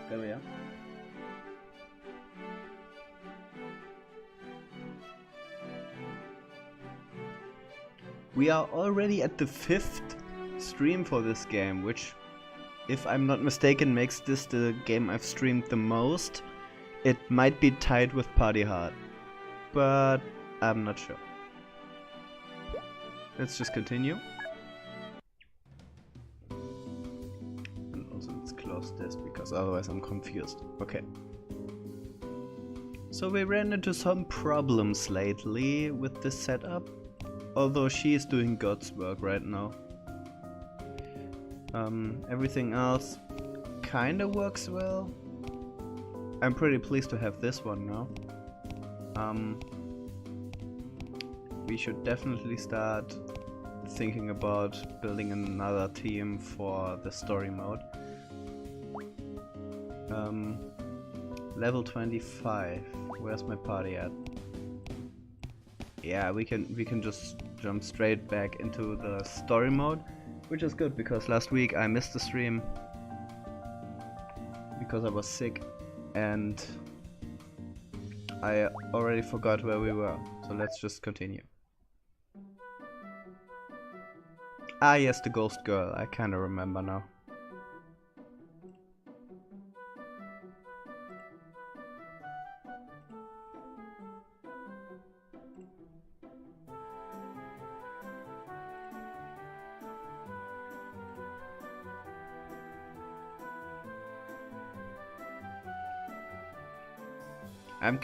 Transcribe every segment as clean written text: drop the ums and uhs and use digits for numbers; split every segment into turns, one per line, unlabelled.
There we are. We are already at the 5th stream for this game, which, if I'm not mistaken, makes this the game I've streamed the most. It might be tied with Party Hard, but I'm not sure. Let's just continue. And also let's close this, because otherwise I'm confused. Okay. So we ran into some problems lately with this setup, although she is doing God's work right now. Everything else kinda works well. I'm pretty pleased to have this one now. We should definitely start thinking about building another team for the story mode. Level 25. Where's my party at? Yeah, we can just jump straight back into the story mode, which is good because last week I missed the stream because I was sick and I already forgot where we were. So let's just continue. Ah yes, the ghost girl. I kinda remember now.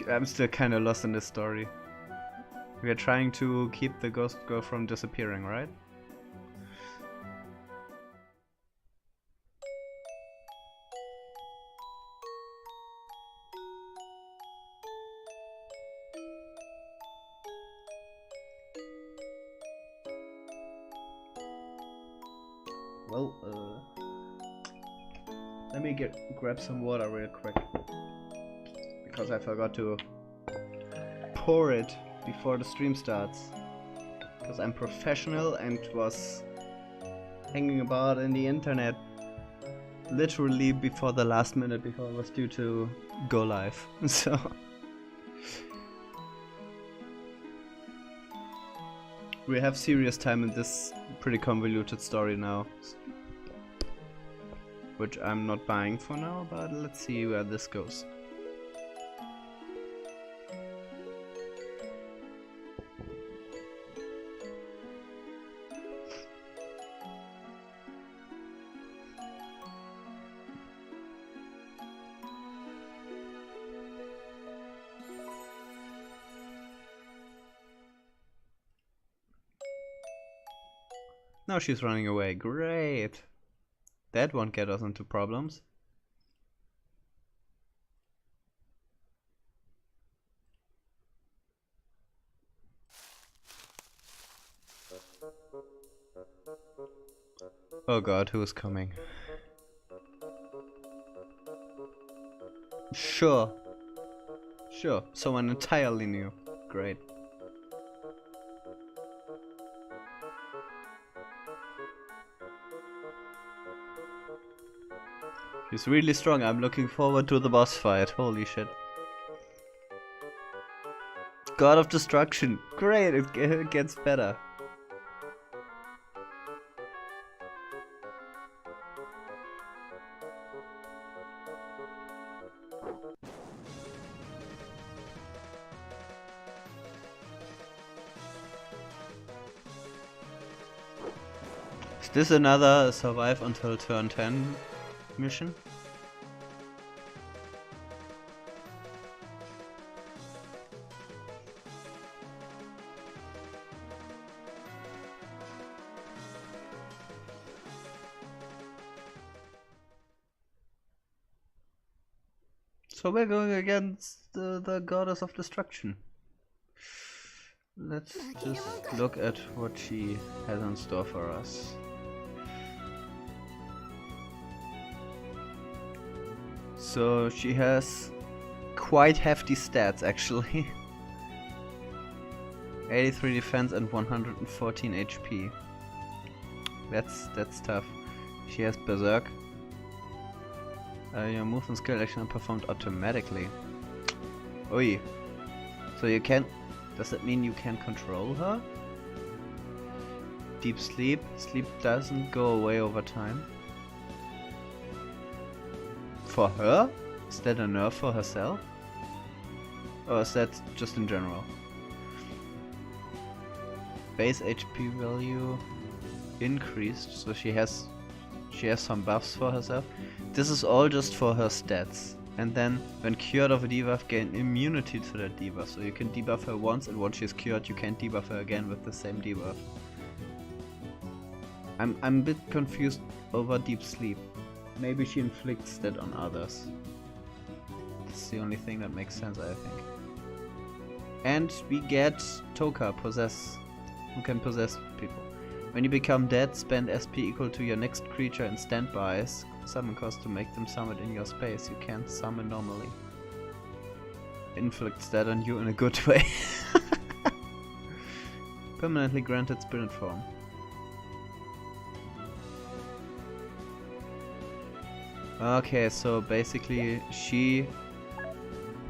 I'm still kinda lost in this story. We are trying to keep the ghost girl from disappearing, right? Well, let me grab some water real quick, because I forgot to pour it before the stream starts, because I'm professional and was hanging about in the internet literally before the last minute before I was due to go live. So we have serious time in this pretty convoluted story now, which I'm not buying for now, but let's see where this goes. Now she's running away. Great! That won't get us into problems. Oh god, who is coming? Sure. Sure, someone entirely new. Great. He's really strong. I'm looking forward to the boss fight. Holy shit. God of Destruction. Great, it gets better. Is this another survive until turn 10 mission? So we're going against the goddess of destruction. Let's just look at what she has in store for us. So she has quite hefty stats actually. 83 defense and 114 HP. That's tough. She has Berserk. Your move and skill action are performed automatically. Oi. So you can... Does that mean you can control her? Deep sleep. Sleep doesn't go away over time. For her? Is that a nerf for herself? Or is that just in general? Base HP value increased, so she has some buffs for herself. This is all just for her stats. And then, when cured of a debuff, gain immunity to that debuff. So you can debuff her once, and once she's cured, you can't debuff her again with the same debuff. I'm a bit confused over deep sleep. Maybe she inflicts that on others. That's the only thing that makes sense, I think. And we get Toka, possess, who can possess people. When you become dead, spend SP equal to your next creature in standbys. Summon cost to make them summon in your space. You can't summon normally. Inflicts that on you in a good way. Permanently granted spirit form. Okay, so basically she...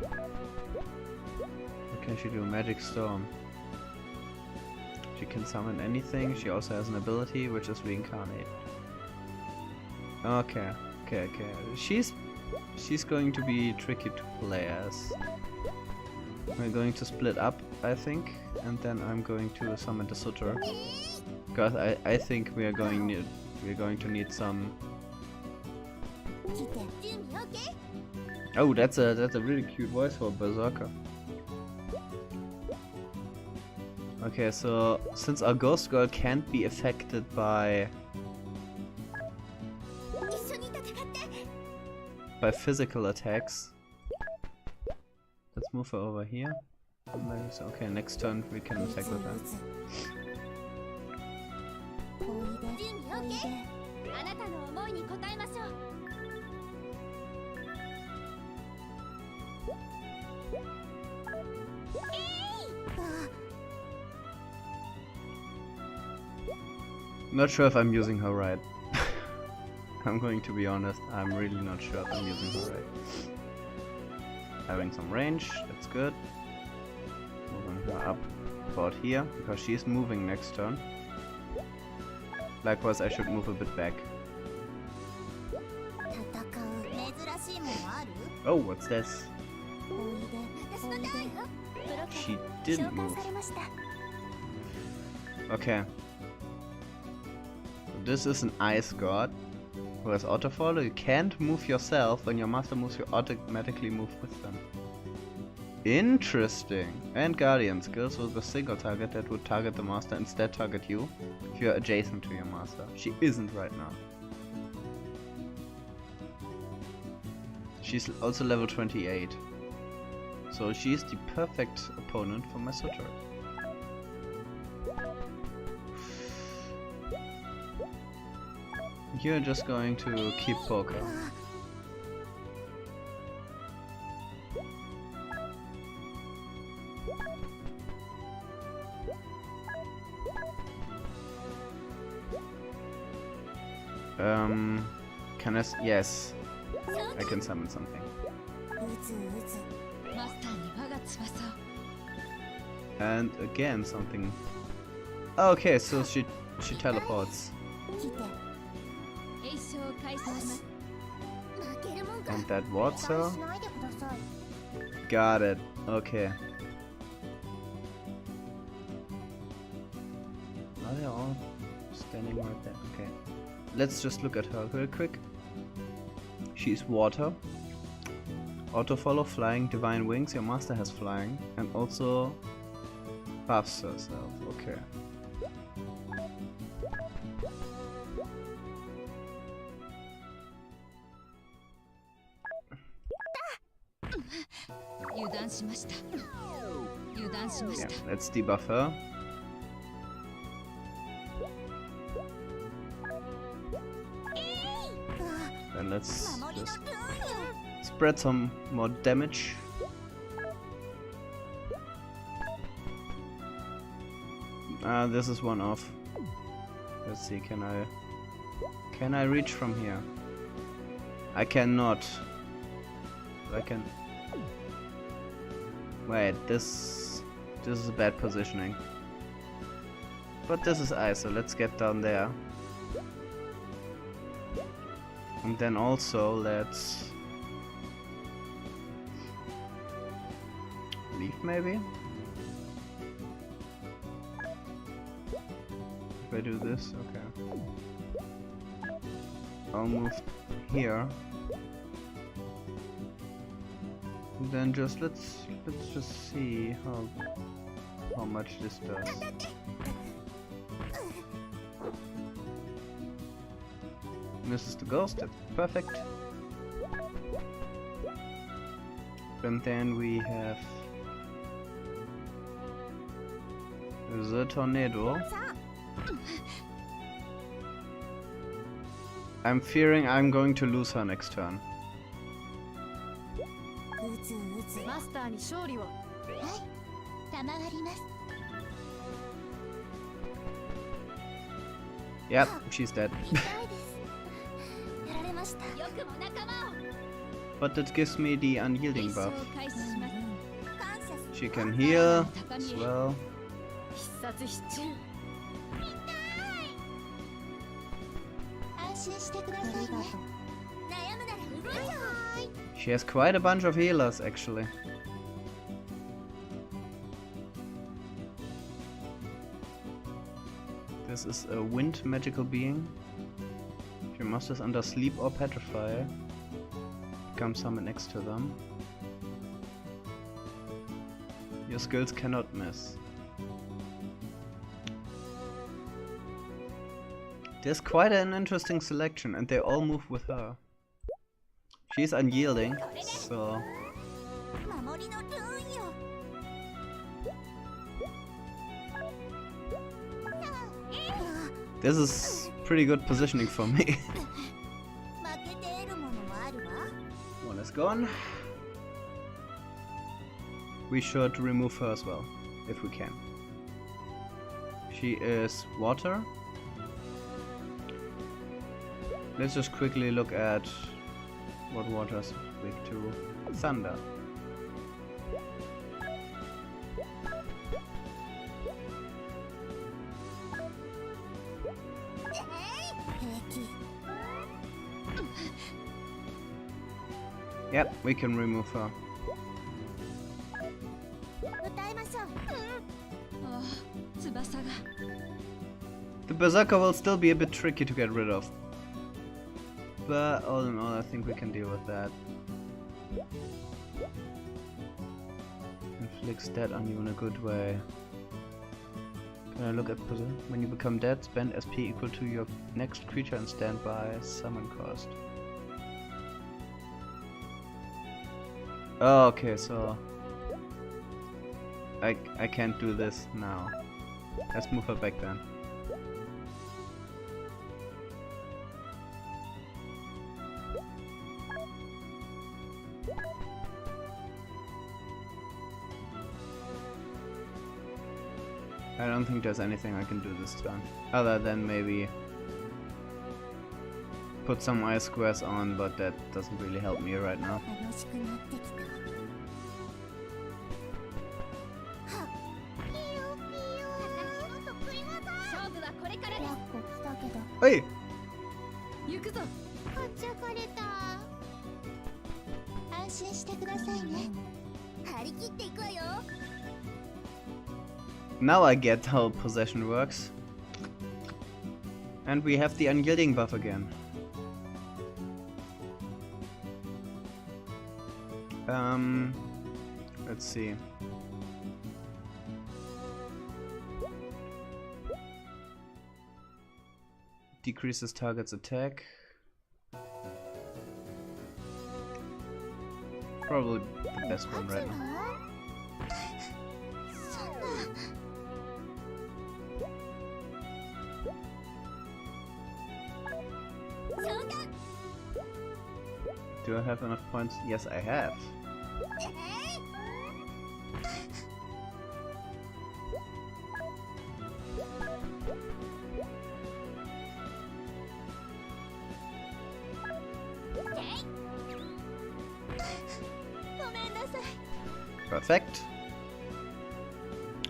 What can she do? Magic Storm. She can summon anything. She also has an ability which is reincarnate. Okay. She's going to be tricky to play as. We're going to split up, I think, and then I'm going to summon the Sutter. Because I think we are going to need some. Oh, that's a really cute voice for a Berserker. Okay, so since our Ghost Girl can't be affected by physical attacks, let's move her over here. Okay, next turn we can attack with her. Not sure if I'm using her right. I'm going to be honest, I'm really not sure if I'm using her right. Having some range, that's good. Moving her up about here, because she's moving next turn. Likewise, I should move a bit back. Oh, what's this? She didn't move. Okay. This is an ice god who has auto follow. You can't move yourself. When your master moves, you automatically move with them. Interesting. And guardian skills with a single target that would target the master, instead target you if you are adjacent to your master. She isn't right now. She's also level 28. So she's the perfect opponent for my Sutter. You're just going to keep poker. Can I? Yes, I can summon something. And again something. Okay, so she teleports. And that water. Got it. Okay. Are they all standing right there? Okay. Let's just look at her real quick. She's water. Auto follow, flying, divine wings. Your master has flying. And also buffs herself. Okay. Yeah, let's debuff her. And let's just spread some more damage. This is one off. Let's see, can I reach from here? I cannot. I can. Wait, this is a bad positioning. But this is ice, so let's get down there. And then also let's leave maybe? If I do this, okay. I'll move here. And then just let's just see how much this does. And this is the ghost, that's perfect. And then we have the tornado. I'm fearing I'm going to lose her next turn. Yep, she's dead. But it gives me the unyielding buff. She can heal as well. She has quite a bunch of healers actually. This is a wind magical being. If your monster is under sleep or petrify, become summoned next to them. Your skills cannot miss. There's quite an interesting selection and they all move with her. She's unyielding, so... This is pretty good positioning for me. One is gone. We should remove her as well, if we can. She is water. Let's just quickly look at what water is weak to. Thunder. Yep, we can remove her. The Berserker will still be a bit tricky to get rid of. But all in all, I think we can deal with that. Inflicts dead on you in a good way. Can I look at position? When you become dead, spend SP equal to your next creature and standby summon cost. Oh, okay, so I can't do this now. Let's move her back then. I don't think there's anything I can do this turn, other than maybe put some ice squares on, but that doesn't really help me right now. Hey! Now I get how possession works. And we have the unyielding buff again. Let's see. Decreases target's attack. Probably the best one right now. Do I have enough points? Yes, I have. Perfect.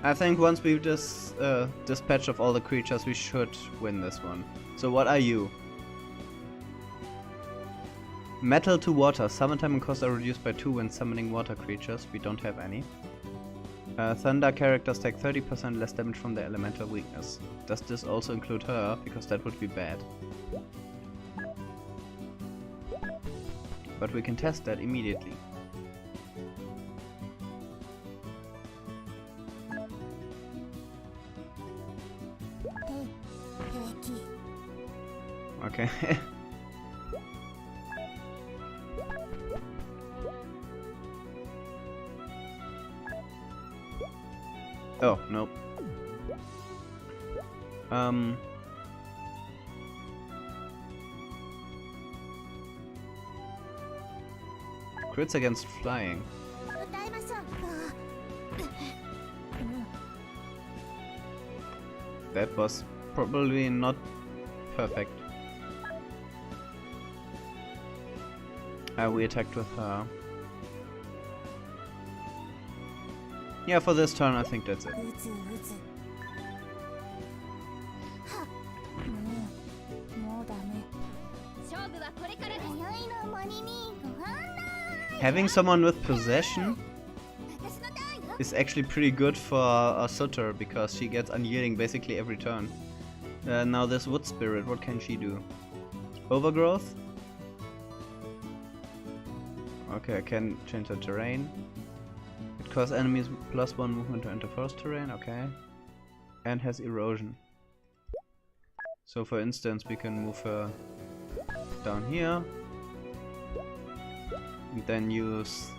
I think once we dispatch of all the creatures, we should win this one. So what are you? Metal to water. Summon time and cost are reduced by 2 when summoning water creatures. We don't have any. Thunder characters take 30% less damage from their elemental weakness. Does this also include her? Because that would be bad. But we can test that immediately. Okay. Oh, nope. Crits against flying. That was probably not perfect. We attacked with her. Yeah, for this turn I think that's it. Having someone with possession is actually pretty good for a Sutter because she gets unyielding basically every turn. Now this wood spirit, what can she do? Overgrowth? Okay, I can change the terrain. It costs enemies +1 movement to enter forest terrain, okay. And has erosion. So for instance we can move her down here. And then use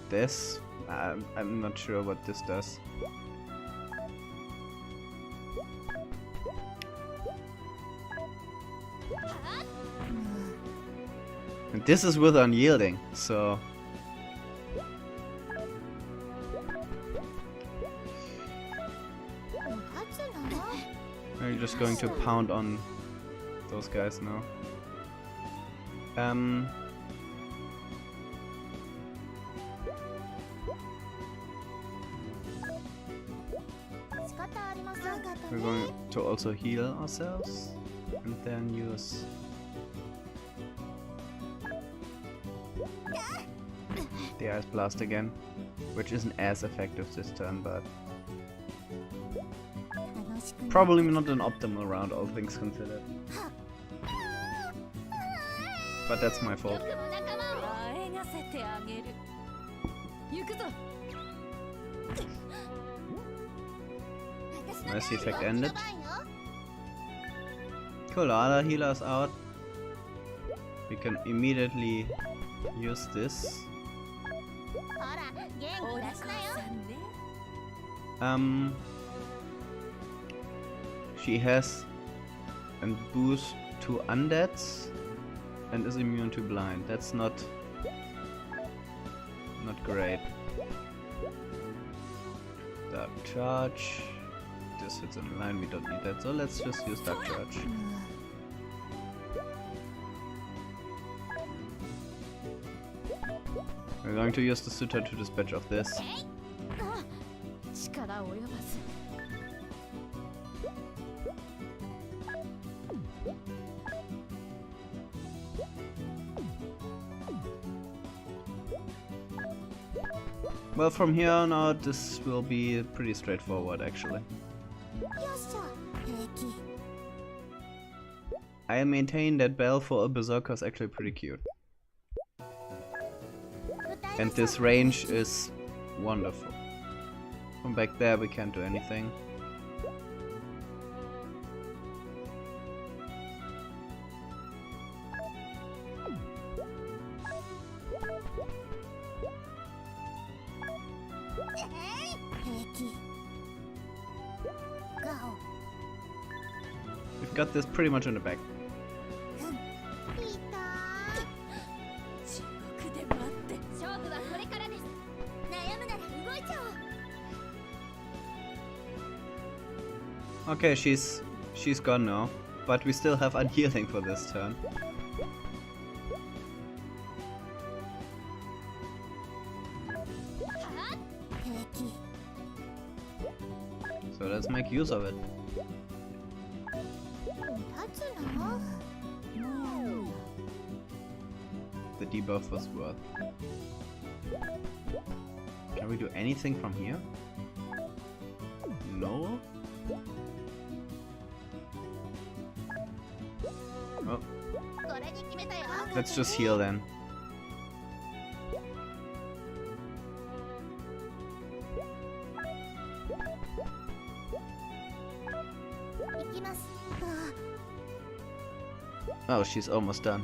this. I'm not sure what this does. And this is with unyielding, so are you just going to pound on those guys now? We're going to also heal ourselves and then use the Ice Blast again, which isn't as effective this turn, but probably not an optimal round, all things considered. But that's my fault. Nice, the effect ended. Colada healers out. We can immediately use this. She has a boost to undeads and is immune to blind. That's not great. Dark Charge. This hits in line, we don't need that, so let's just use Dark Charge. We're going to use the Sutter to dispatch of this. Well, from here on out, this will be pretty straightforward, actually. I maintain that Bell for a Berserker is actually pretty cute. And this range is wonderful. From back there we can't do anything. We've got this pretty much in the back. Okay, she's She's gone now, but we still have unhealing for this turn. So let's make use of it. The debuff was worth. Can we do anything from here? No? Oh. Let's just heal then. Oh, she's almost done.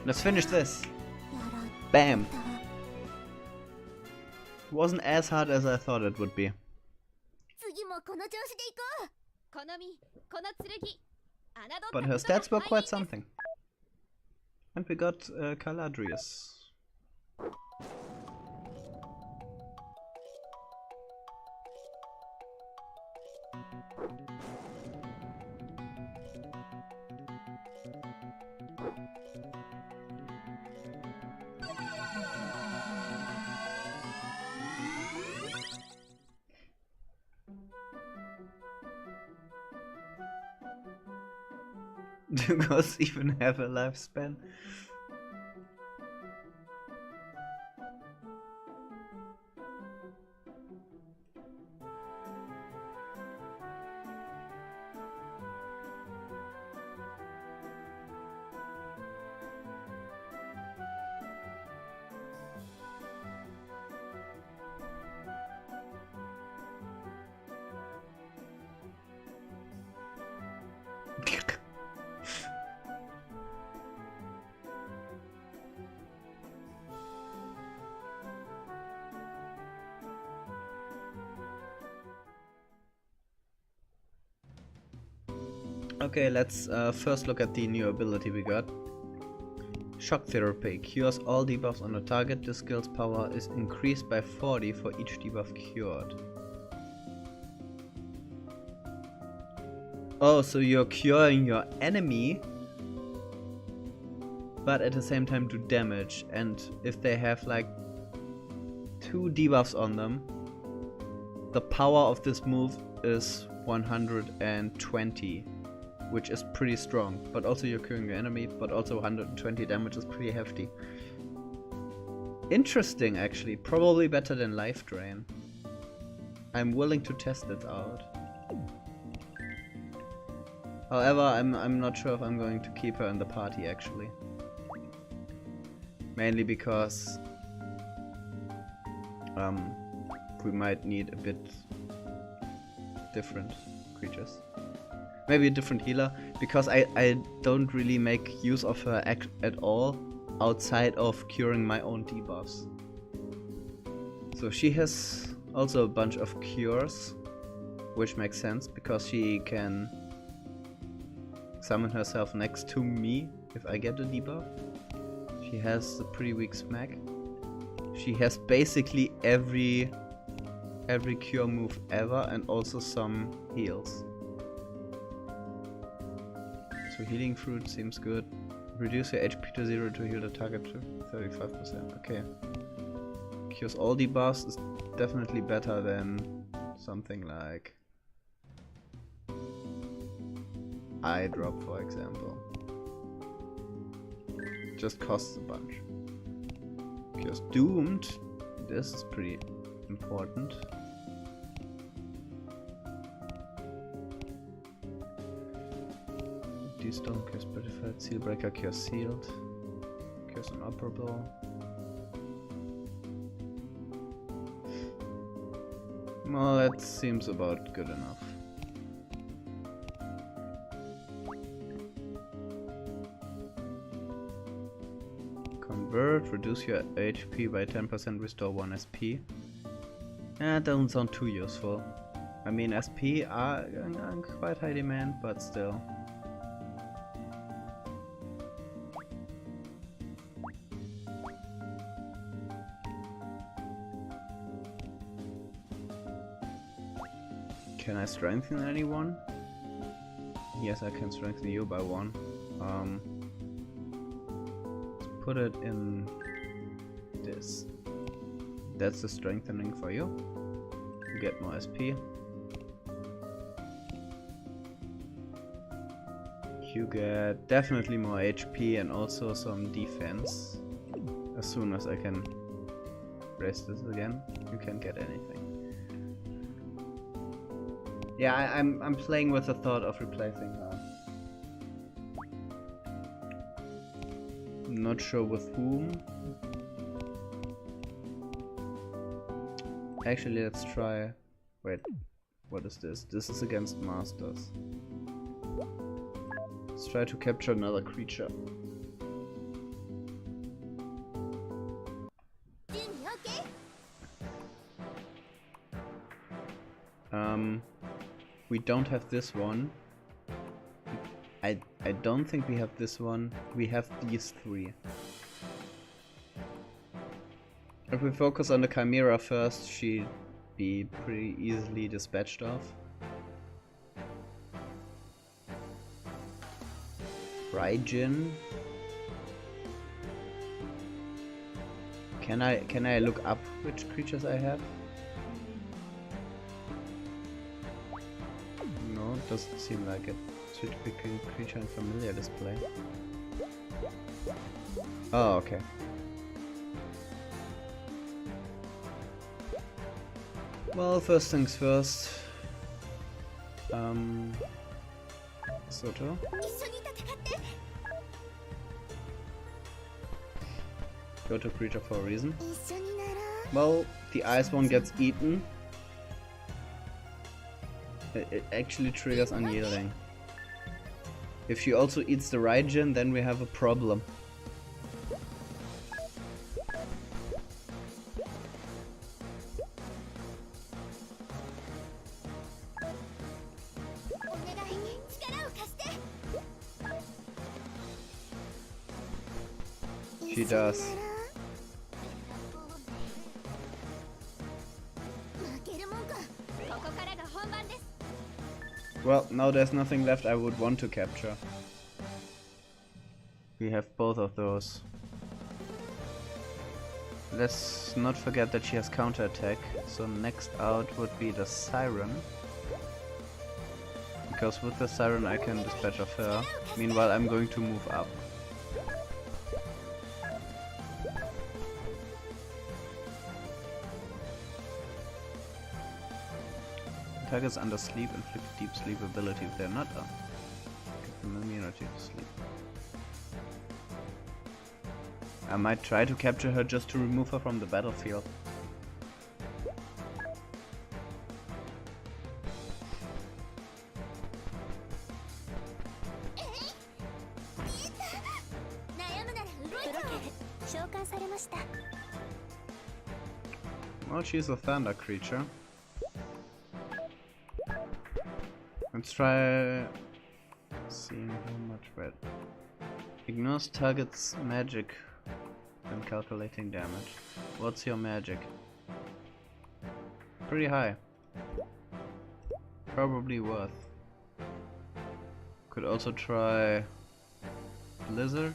Let's finish this. Bam. Wasn't as hard as I thought it would be. But her stats were quite something. And we got Caladrius. Do ghosts even have a lifespan? Okay, let's first look at the new ability we got. Shock Therapy cures all debuffs on a target. The skill's power is increased by 40 for each debuff cured. Oh, so you're curing your enemy, but at the same time do damage. And if they have like 2 debuffs on them, the power of this move is 120. Which is pretty strong, but also you're curing your enemy, but also 120 damage is pretty hefty. Interesting actually, probably better than Life Drain. I'm willing to test it out. However, I'm not sure if I'm going to keep her in the party actually. Mainly because we might need a bit different creatures. Maybe a different healer, because I don't really make use of her at all outside of curing my own debuffs. So she has also a bunch of cures, which makes sense because she can summon herself next to me if I get a debuff. She has a pretty weak smack. She has basically every cure move ever and also some heals. So healing fruit seems good. Reduce your HP to 0 to heal the target to 35%. Okay. Cures all debuffs is definitely better than something like Eye Drop, for example. Just costs a bunch. Cures Doomed. This is pretty important. Stone cures Petrified, Sealbreaker cures Sealed, cures Inoperable. Well, that seems about good enough. Convert, reduce your HP by 10%, restore 1 SP. That doesn't sound too useful. I mean, SP are in quite high demand, but still. Can I strengthen anyone? Yes, I can strengthen you by 1. Let's put it in this. That's the strengthening for you. You get more SP. You get definitely more HP and also some defense. As soon as I can raise this again, you can't get anything. Yeah, I'm playing with the thought of replacing her. Not sure with whom. Actually, let's try... Wait, what is this? This is against masters. Let's try to capture another creature. We don't have this one. I don't think we have this one. We have these 3. If we focus on the Chimera first, she'd be pretty easily dispatched off. Raijin. Can I look up which creatures I have? No, doesn't seem like it. Switch between creature and familiar display. Oh, okay. Well, first things first. Soto. Go to creature for a reason. Well, the ice one gets eaten. It actually triggers unyielding. If she also eats the Raijin, then we have a problem. She does. Well, now there's nothing left I would want to capture. We have both of those. Let's not forget that she has counterattack, so next out would be the Siren. Because with the Siren I can dispatch of her. Meanwhile I'm going to move up. Targets under sleep inflict deep sleep ability if they're not up. Give them immunity to sleep. I might try to capture her just to remove her from the battlefield. Well, she's a thunder creature. Let's try seeing how much red. Ignores target's magic when calculating damage. What's your magic? Pretty high. Probably worth. Could also try Blizzard.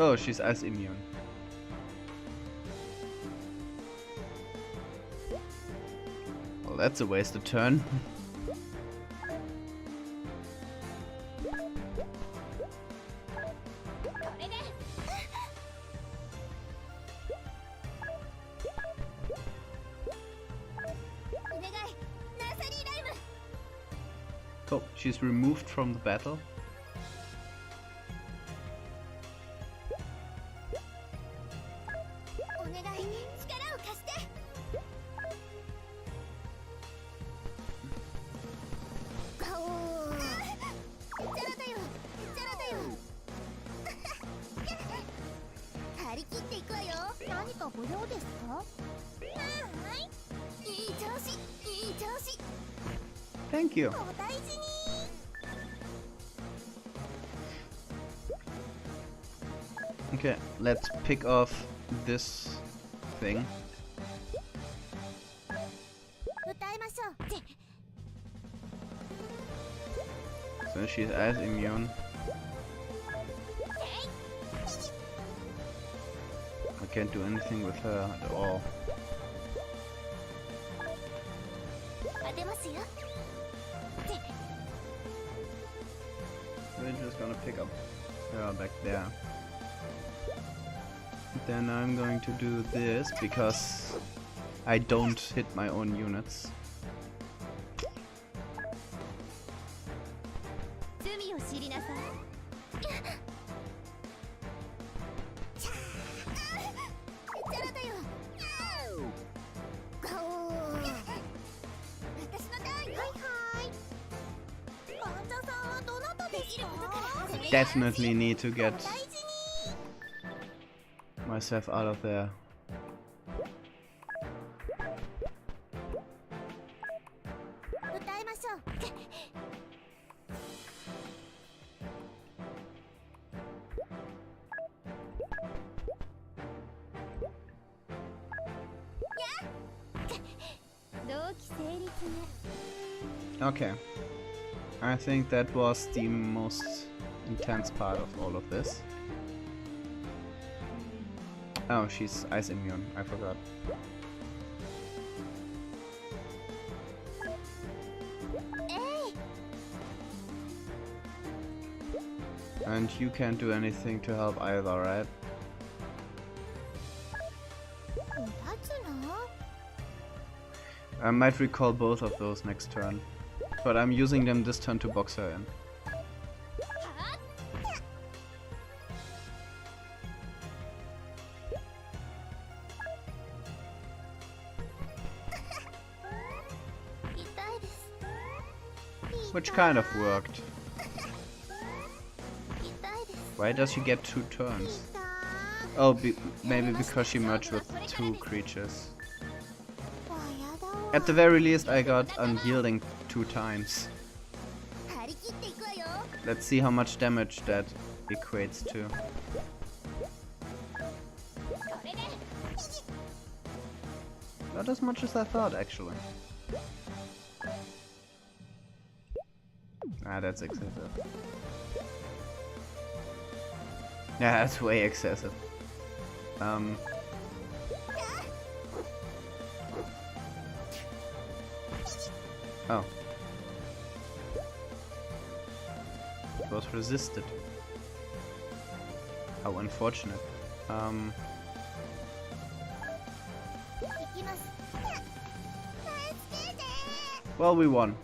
Oh, she's ice immune. Well, that's a wasted turn. Oh, she's removed from the battle. Thank you. Okay, let's pick off this thing. So she's ice immune. I can't do anything with her at all. We're just gonna pick up her back there. Then I'm going to do this because I don't hit my own units. Definitely need to get myself out of there. Okay, I think that was the most intense part of all of this. Oh, she's ice immune, I forgot. And you can't do anything to help either, right? I might recall both of those next turn, but I'm using them this turn to box her in. Which kind of worked. Why does she get 2 turns? Oh, maybe because she merged with 2 creatures. At the very least I got unyielding 2 times. Let's see how much damage that equates to. Not as much as I thought, actually. Ah, that's excessive. Yeah, that's way excessive. Oh. It was resisted. How unfortunate. Well, we won.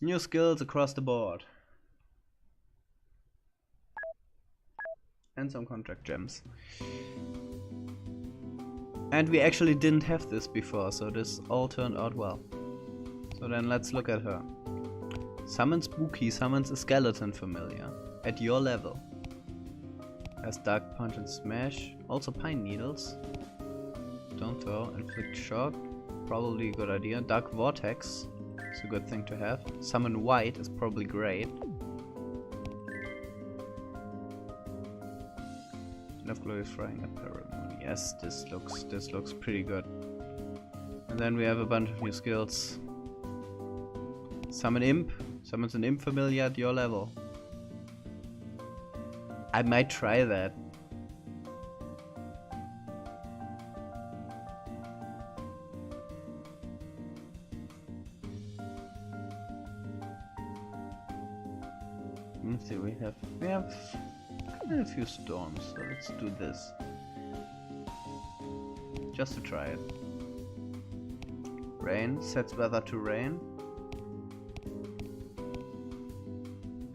New skills across the board. And some contract gems. And we actually didn't have this before, so this all turned out well. So then let's look at her. Summon Spooky summons a skeleton familiar at your level. Has Dark Punch and Smash, also Pine Needles. Don't throw, inflict shock, probably a good idea. Dark Vortex, it's a good thing to have. Summon White is probably great. Enough Glorious Frying Apparel. Yes, this looks pretty good. And then we have a bunch of new skills. Summon Imp, summons an Imp familiar at your level. I might try that. Let's see, we have quite a few storms, so let's do this. Just to try it. Rain, sets weather to rain.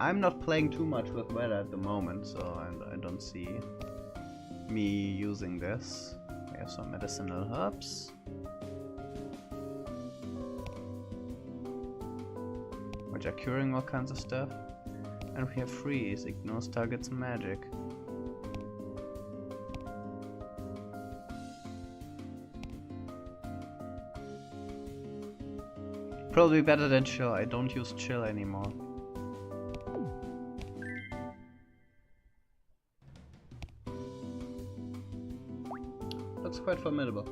I'm not playing too much with weather at the moment, so I don't see me using this. We have some medicinal herbs. Which are curing all kinds of stuff. And we have freeze, ignores target's magic. Probably better than chill. I don't use chill anymore. Looks quite formidable.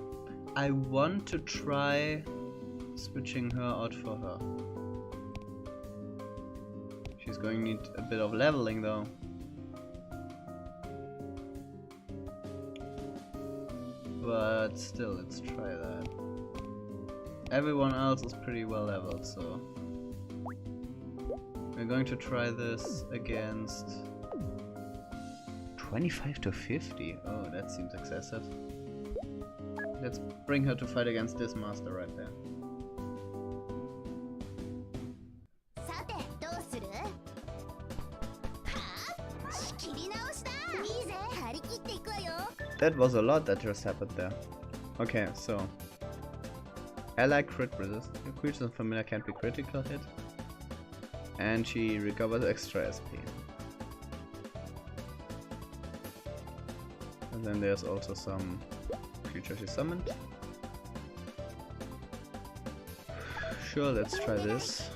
I want to try switching her out for her. She's going to need a bit of leveling though. But still, let's try that. Everyone else is pretty well leveled, so we're going to try this against 25 to 50. Oh, that seems excessive. Let's bring her to fight against this master right there. That was a lot that just happened there. Okay, so ally crit resist. Your creatures and familiar can't be critical hit. And she recovers extra SP. And then there's also some creatures she summoned. Sure, let's try this.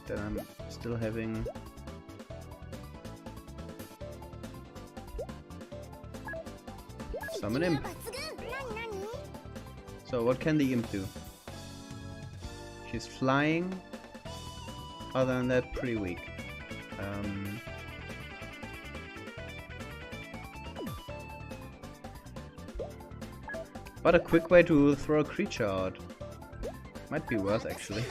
Then I'm still having... Summon Imp. So what can the Imp do? She's flying. Other than that, pretty weak. But a quick way to throw a creature out. Might be worth actually.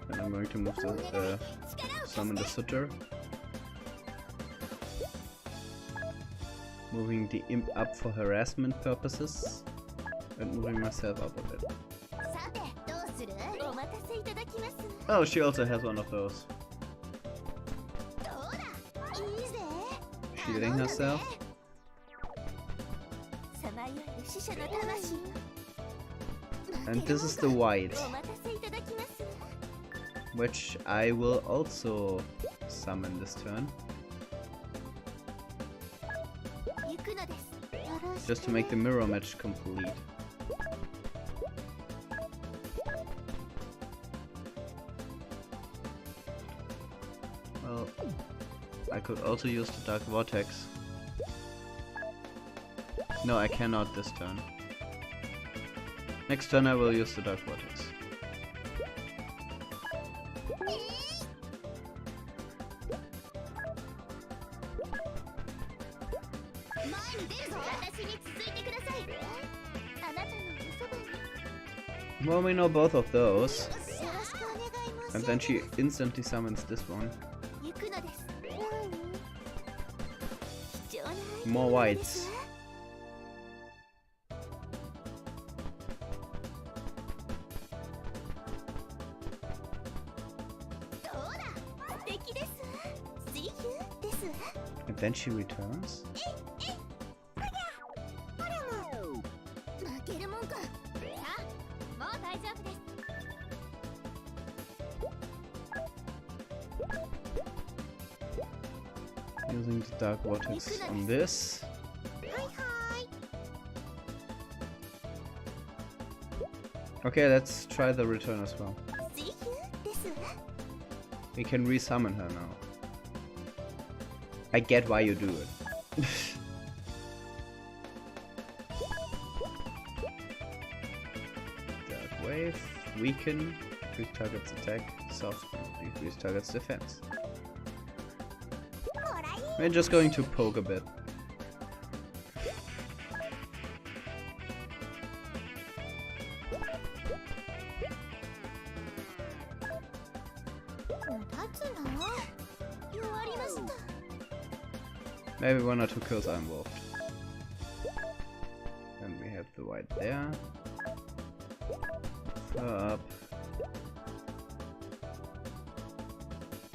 And I'm going to move the summon the Sutter. Moving the Imp up for harassment purposes. And moving myself up a bit. Oh, she also has one of those. Shielding herself. And this is the white, which I will also summon this turn. Just to make the mirror match complete. Well, I could also use the Dark Vortex. No, I cannot this turn. Next turn I will use the Dark Vortex. Well, we know both of those. And then she instantly summons this one. More whites. And then she returns? Using the Dark Vortex on this. Okay, let's try the return as well. We can resummon her now. I get why you do it. Dark Wave, weaken, decrease target's attack, soften, decrease target's defense. We're just going to poke a bit. Maybe 1 or 2 kills are involved. And we have the white there. Up.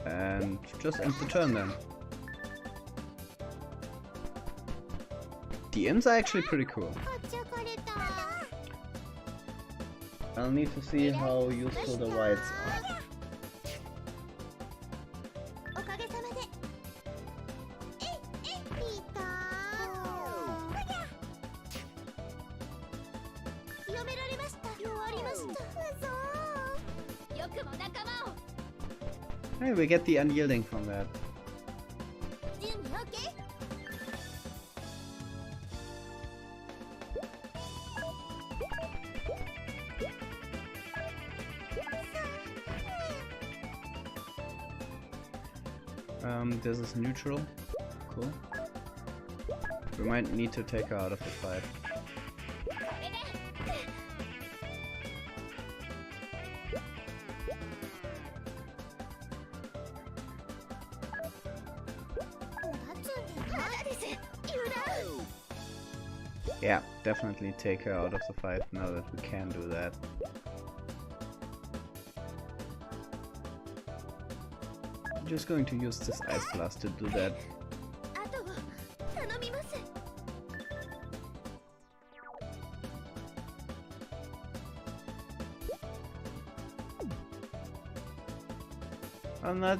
And just end the turn then. The imps are actually pretty cool. I'll need to see how useful the whites are. Hey, we get the unyielding from that. This is neutral. Cool. We might need to take her out of the fight. Yeah, definitely take her out of the fight now that we can do that. I'm just going to use this Ice Blast to do that.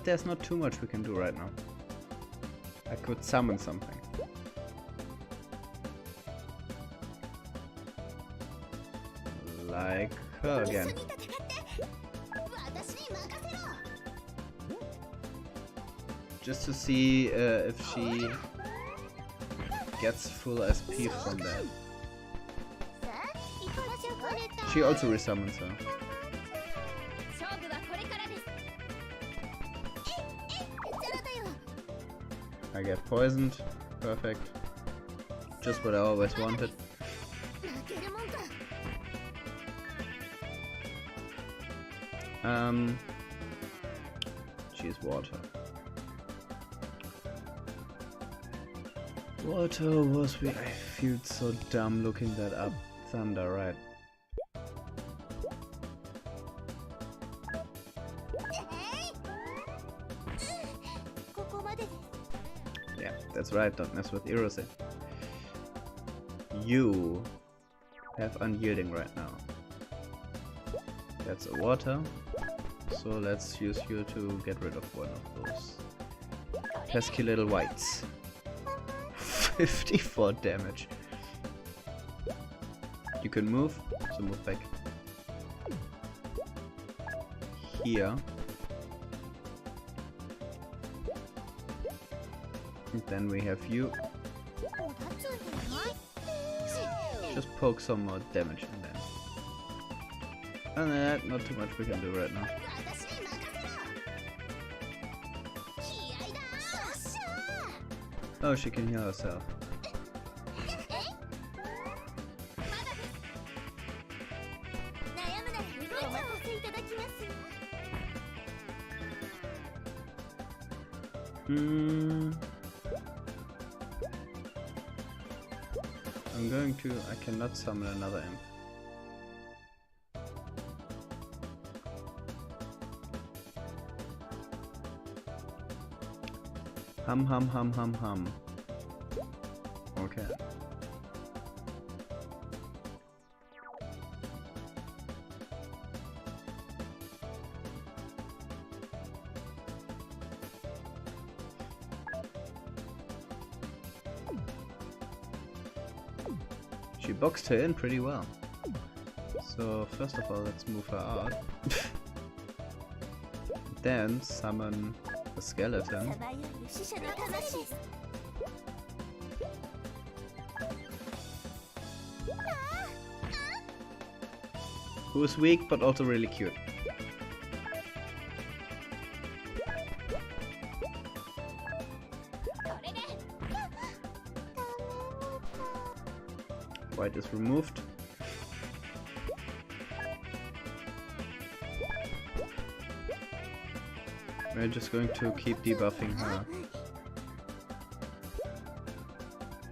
There's not too much we can do right now. I could summon something. Like her again. Just to see if she gets full SP from that. She also resummons her. I get poisoned. Perfect. Just what I always wanted. She's water. Water was I feel so dumb looking that up. Thunder, right? Yeah, that's right, don't mess with Erose. You have unyielding right now. That's a water, so let's use you to get rid of one of those pesky little whites. 54 damage. You can move, so move back here. And then we have you. Just poke some more damage in there. Other than that, not too much we can do right now. Oh, she can heal herself. I'm going to... I cannot summon another imp. Hum. Okay. She boxed her in pretty well. So first of all, let's move her out. Then summon the skeleton. Who's weak but also really cute. White is removed. We're just going to keep debuffing her,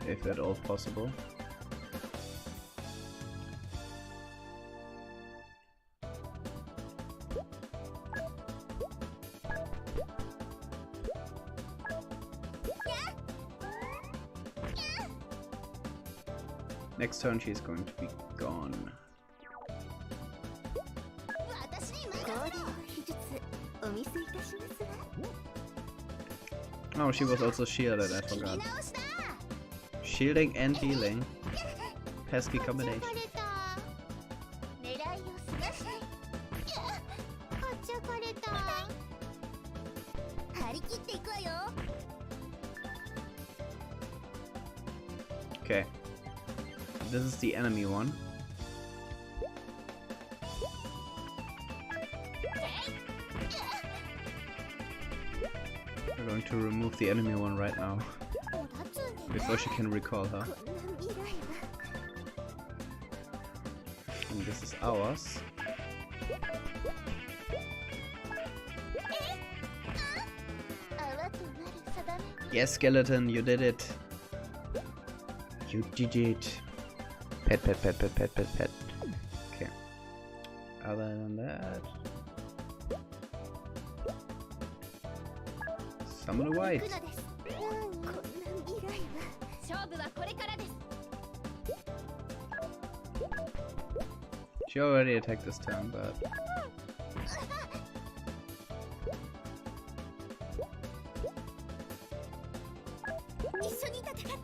if at all possible. Next turn she's going to be gone. Oh, she was also shielded, I forgot. Shielding and healing. Pesky combination. Okay. This is the enemy one. We're going to remove the enemy one right now. Before she can recall her. And this is ours. Yes, skeleton, you did it. You did it. Pet, pet, pet, pet, pet, pet, pet. Okay. Other than that... Summon a white. She already attacked this turn, but...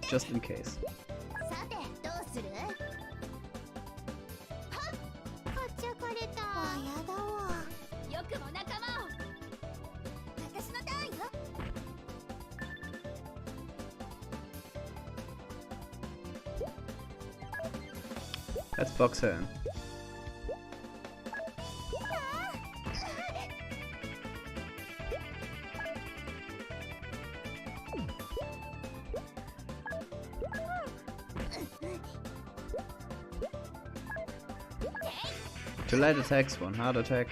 just in case. Let's box her in. Two light attacks, one hard attack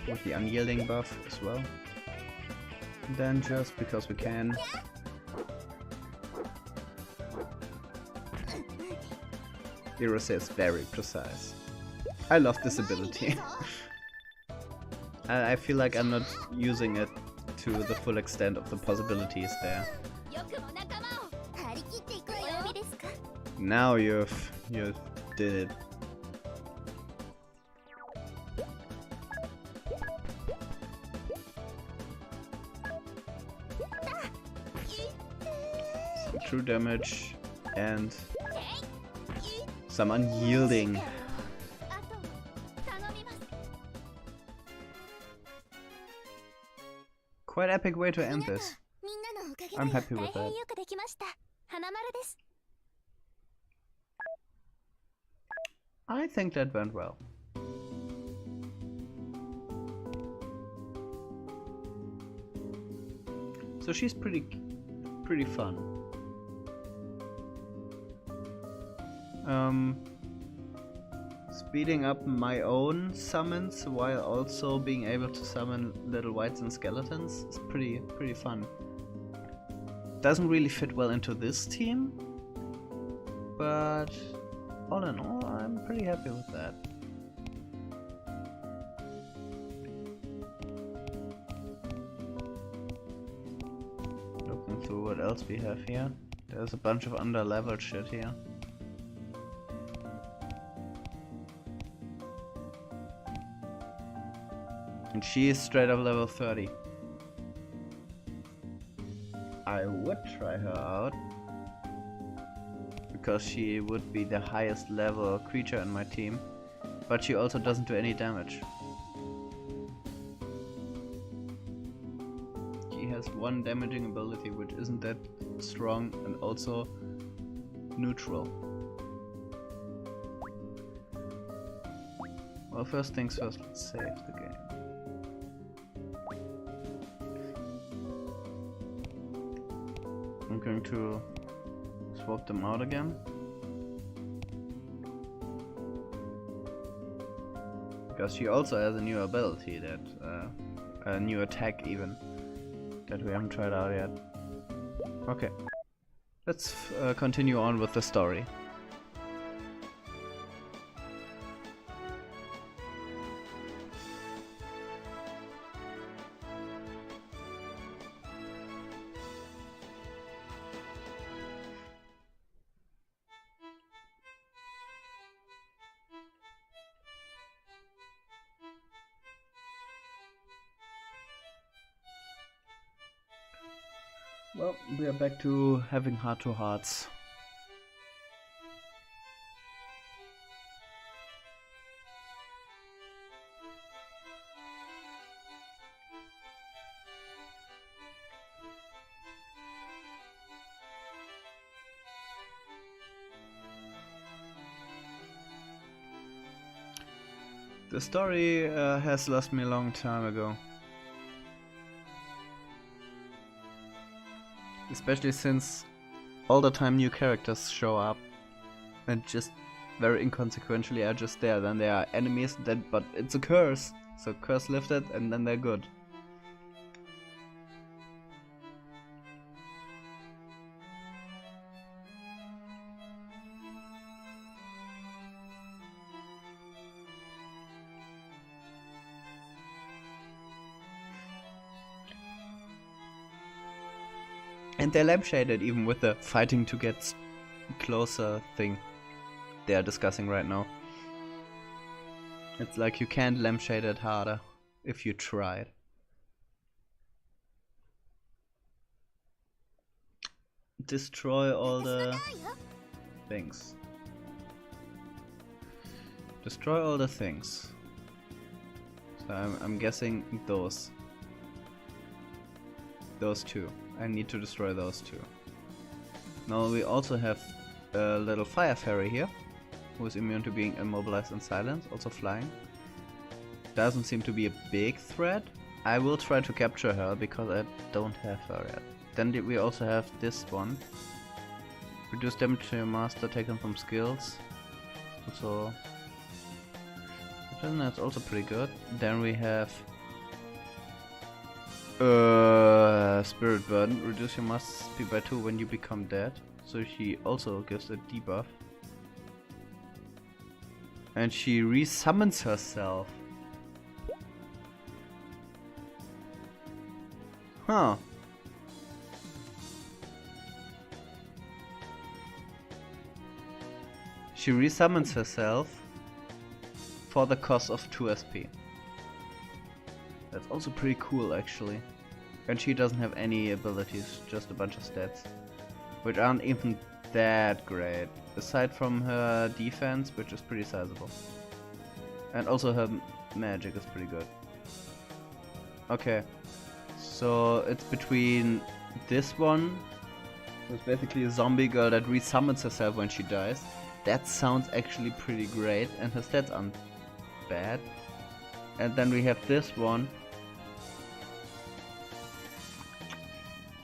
with the unyielding buff as well. And then just because we can. Irose is very precise. I love this ability. I feel like I'm not using it to the full extent of the possibilities there. Now you've did it. Some true damage and some unyielding. Quite epic way to end this. I'm happy with that. I think that went well. So she's pretty fun. Speeding up my own summons while also being able to summon little whites and skeletons is pretty fun. Doesn't really fit well into this team, but all in all, I'm pretty happy with that. Looking through what else we have here. There's a bunch of under-leveled shit here. And she is straight up level 30. I would try her out, because she would be the highest level creature in my team, but she also doesn't do any damage. She has one damaging ability which isn't that strong and also neutral. Well, first things first, let's save the game. I'm going to swap them out again. Because she also has a new ability that, a new attack even, that we haven't tried out yet. Okay, let's continue on with the story. Well, we are back to having heart-to-hearts. The story has lost me a long time ago. Especially since all the time new characters show up and just very inconsequentially are just there. Then they are enemies, but it's a curse. So curse lifted and then they're good. And they're lampshaded even with the fighting to get closer thing they are discussing right now. It's like you can't lampshade it harder if you tried. Destroy all the things. Destroy all the things. So I'm guessing those. Those two. I need to destroy those two. Now we also have a little fire fairy here, who is immune to being immobilized and silenced, also flying. Doesn't seem to be a big threat. I will try to capture her because I don't have her yet. Then we also have this one. Reduce damage to your master taken from skills. Also, that's also pretty good. Then we have Spirit Burden. Reduce your master speed by 2 when you become dead. So she also gives a debuff. And she resummons herself. Huh. She resummons herself for the cost of 2 SP. That's also pretty cool actually. And she doesn't have any abilities, just a bunch of stats. Which aren't even that great. Aside from her defense, which is pretty sizable. And also her magic is pretty good. Okay. So it's between this one, who's basically a zombie girl that resummons herself when she dies. That sounds actually pretty great, and her stats aren't bad. And then we have this one.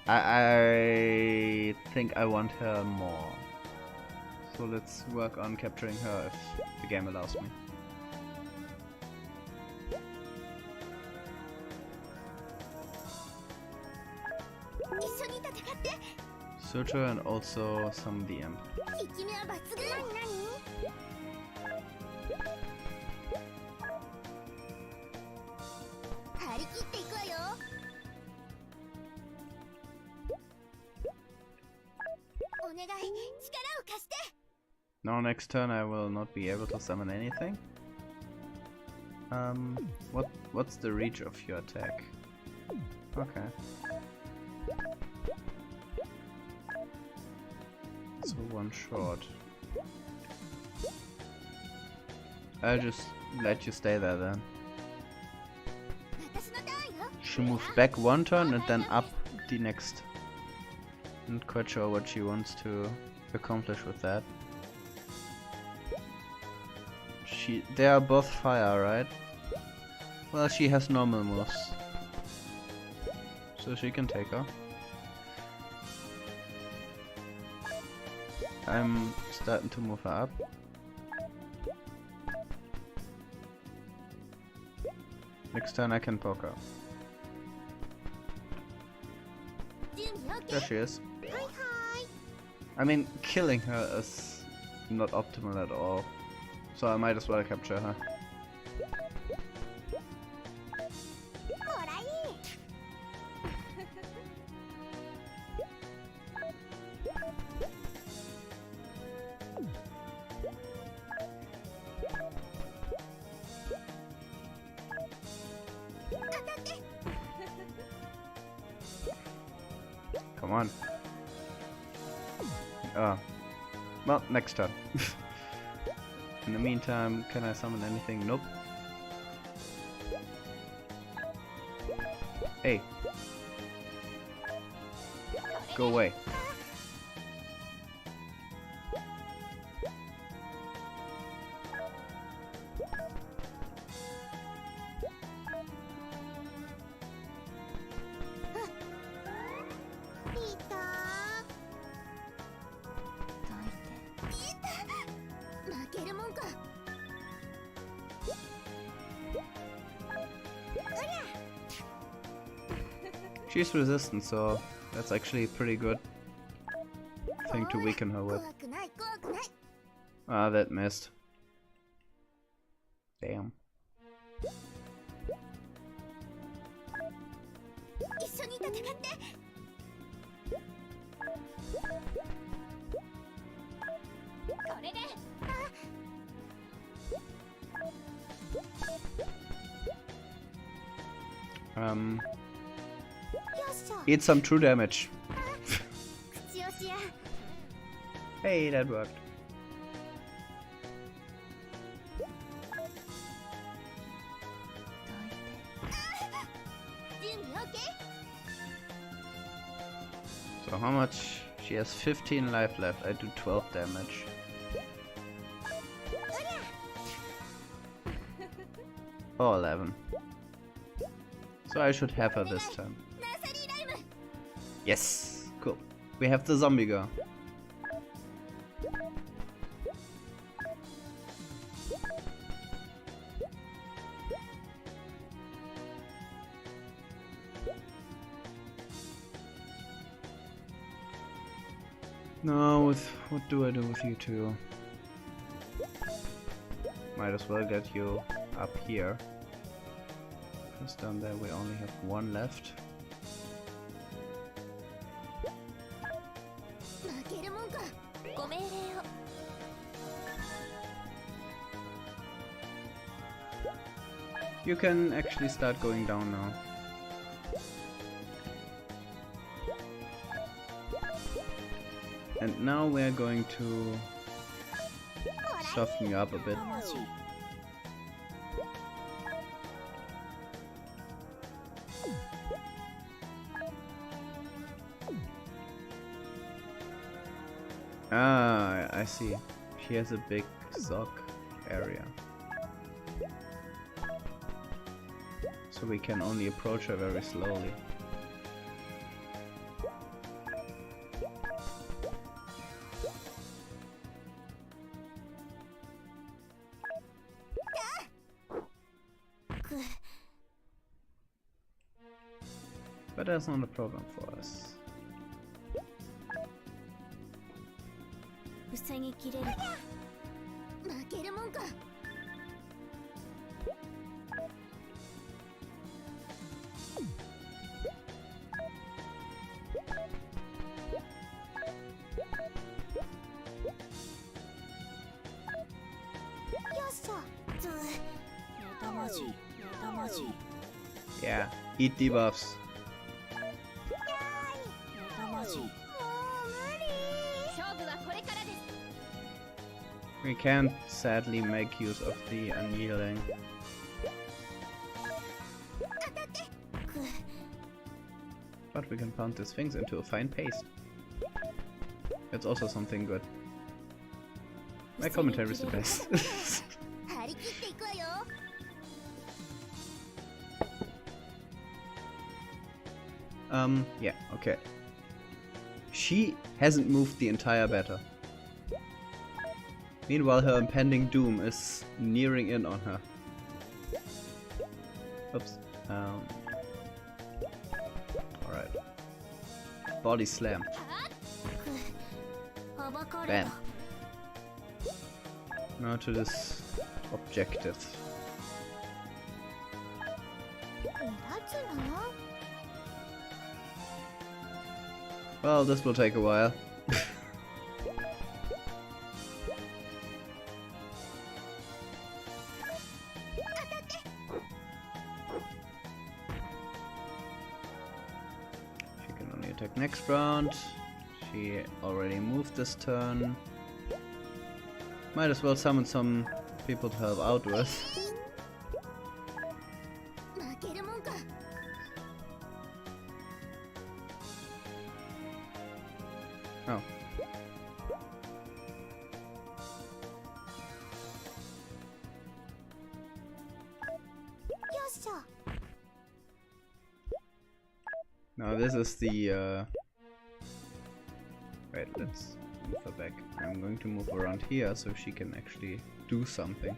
I think I want her more. So let's work on capturing her if the game allows me. Search her and also summon the imp. Now next turn I will not be able to summon anything. What's the reach of your attack? Okay. So one shot. I'll just let you stay there then. She moves back one turn and then up the next. Not quite sure what she wants to accomplish with that. They are both fire, right? Well, she has normal moves, so she can take her. I'm starting to move her up. Next turn I can poke her. There she is. I mean, killing her is not optimal at all, so I might as well capture her. Come on. Well, next turn. In the meantime, can I summon anything? Nope. Hey. Go away. She's resistant, so that's actually a pretty good thing to weaken her with. Ah, that missed. Damn. Eat some true damage. Hey, that worked. So how much? She has 15 life left. I do 12 damage. Oh, 11. So I should have her this time. Yes! Cool. We have the zombie girl. Now, what do I do with you two? Might as well get you up here. Because down there we only have one left. You can actually start going down now. And now we're going to soften you up a bit. Ah, I see. She has a big sock area. So we can only approach her very slowly. But that's not a problem for us. Yeah, eat debuffs. We can't sadly make use of the annealing. But we can pound these things into a fine paste. That's also something good. My commentary is the best. Yeah, okay. She hasn't moved the entire battle. Meanwhile, her impending doom is nearing in on her. Oops. Alright. Body slam. Bam. Now to this objective. Well, this will take a while. She can only attack next round. She already moved this turn. Might as well summon some people to help out with. Oh. Now this is the wait, let's move her back. I'm going to move around here so she can actually do something.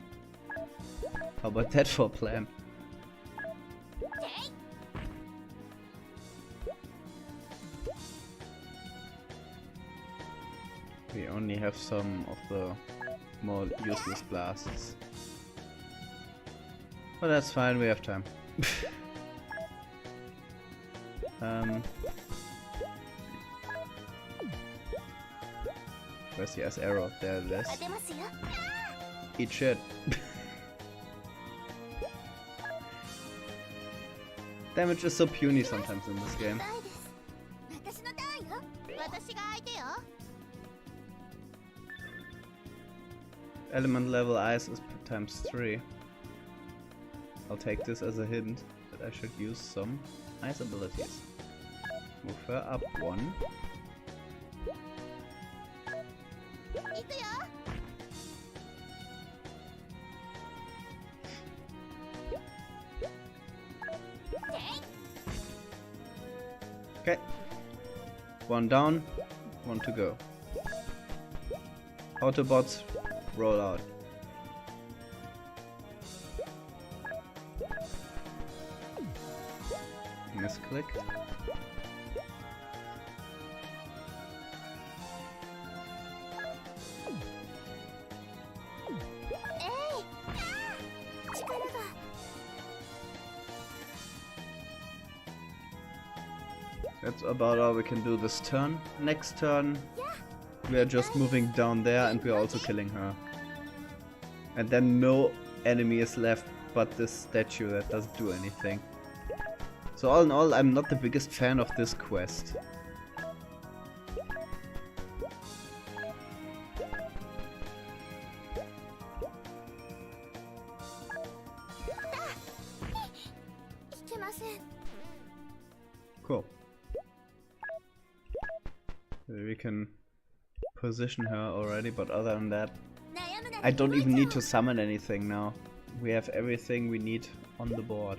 How about that for a plan? We only have some of the more useless blasts. But that's fine, we have time. Where's the S arrow? There it is. Eat shit. Damage is so puny sometimes in this game. Element level ice is times 3. I'll take this as a hint that I should use some ice abilities. Move her up 1. Okay. 1 down, 1 to go. Autobots, roll out. Misclicked. That's about all we can do this turn. Next turn, we are just moving down there and we are also killing her. And then no enemy is left but this statue that doesn't do anything. So all in all, I'm not the biggest fan of this quest. Cool. We can position her already, but other than that, I don't even need to summon anything now. We have everything we need on the board.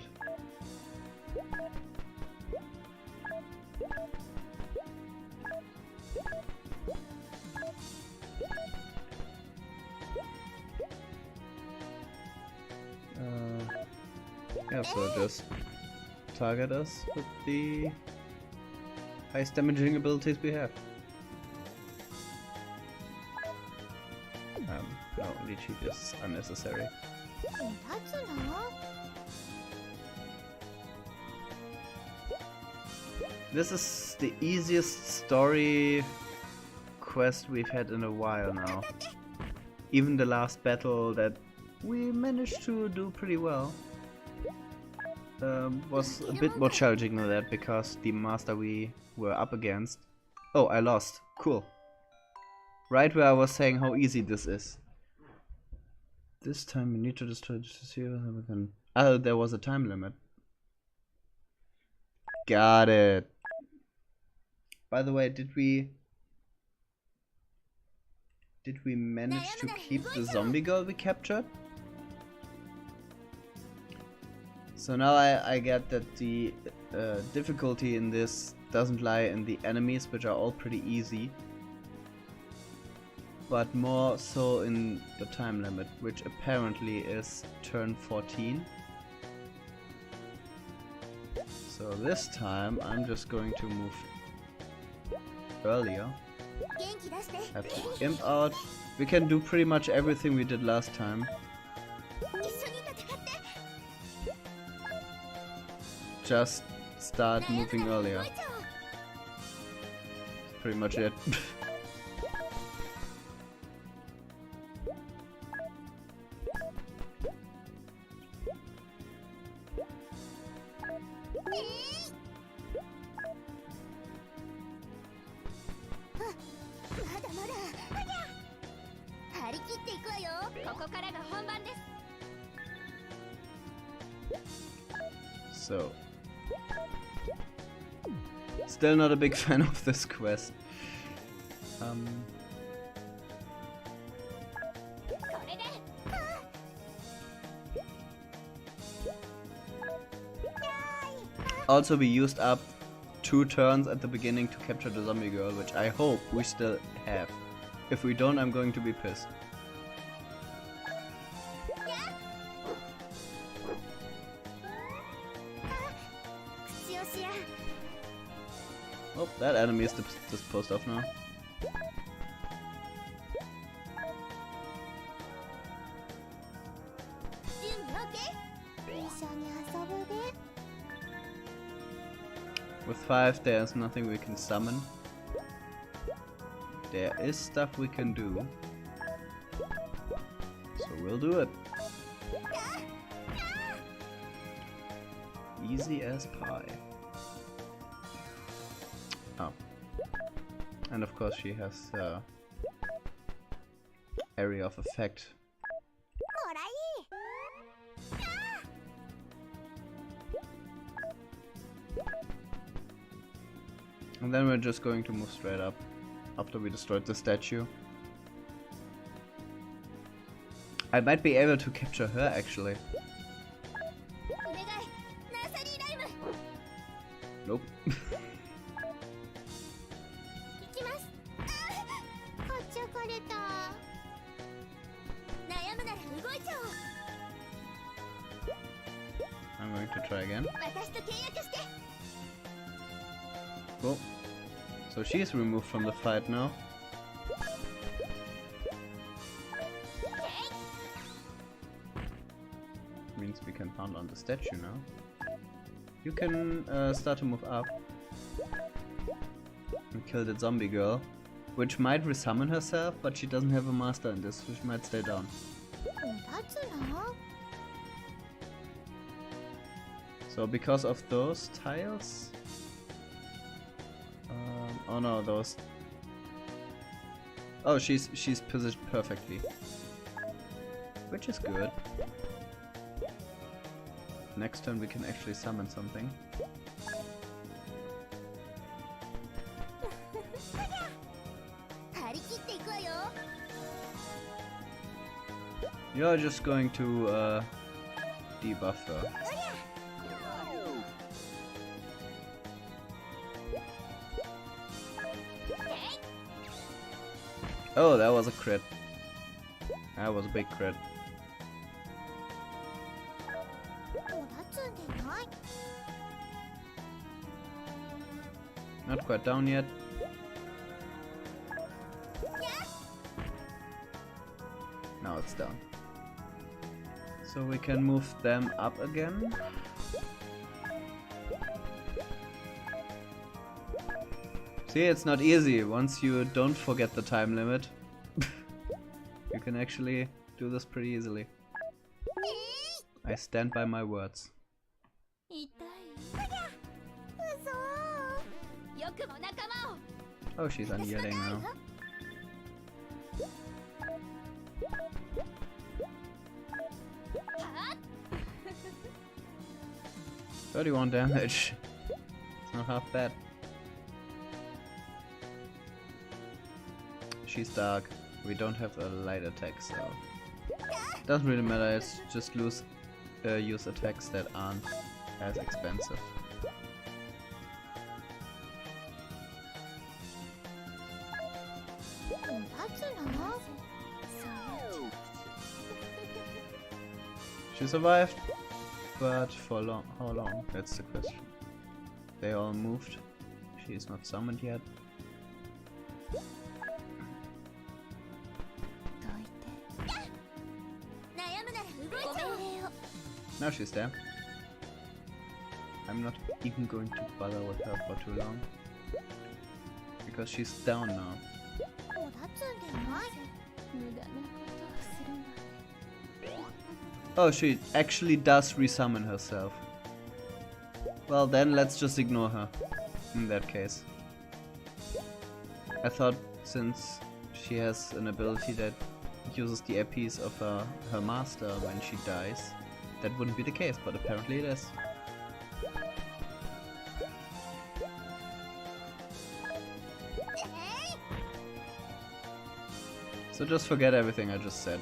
Yeah, so just target us with the highest damaging abilities we have. No, Lychee is unnecessary. This is the easiest story quest we've had in a while now. Even the last battle that we managed to do pretty well was a bit more challenging than that because the master we were up against... Oh, I lost. Cool. Right where I was saying how easy this is. This time we need to destroy to see whether we can... Oh, there was a time limit. Got it. By the way, did we manage to keep the zombie girl we captured? So now I get that the difficulty in this doesn't lie in the enemies, which are all pretty easy, but more so in the time limit, which apparently is turn 14. So this time I'm just going to move earlier. Have the imp out. We can do pretty much everything we did last time. Just start moving earlier. That's pretty much it. So, still not a big fan of this quest. Also, we used up 2 turns at the beginning to capture the zombie girl, which I hope we still have. If we don't, I'm going to be pissed. Oh, that enemy is disposed of now. With 5 there's nothing we can summon. There is stuff we can do. So we'll do it. Easy as pie. Oh. And of course she has area of effect. And then we're just going to move straight up after we destroyed the statue. I might be able to capture her actually. Nope. I'm going to try again. Cool. So she's removed from the fight now. Means we can pound on the statue now. You can start to move up and kill the zombie girl, which might resummon herself, but she doesn't have a master in this, so she might stay down. So because of those tiles, oh no, those. Oh, she's positioned perfectly, which is good. Next turn we can actually summon something. You're just going to debuff her. Oh, that was a crit. That was a big crit. Not quite down yet. Now it's down. So we can move them up again. See, it's not easy. Once you don't forget the time limit, you can actually do this pretty easily. I stand by my words. Oh, she's unyielding now. 31 damage. It's not half bad. She's dark. We don't have a light attack, so doesn't really matter. It's just use attacks that aren't as expensive. She survived, but for long? How long? That's the question. They all moved. She is not summoned yet. Now she's there. I'm not even going to bother with her for too long, because she's down now. Oh, she actually does resummon herself. Well then, let's just ignore her, in that case. I thought since she has an ability that uses the APs of her master when she dies, that wouldn't be the case, but apparently it is. So just forget everything I just said.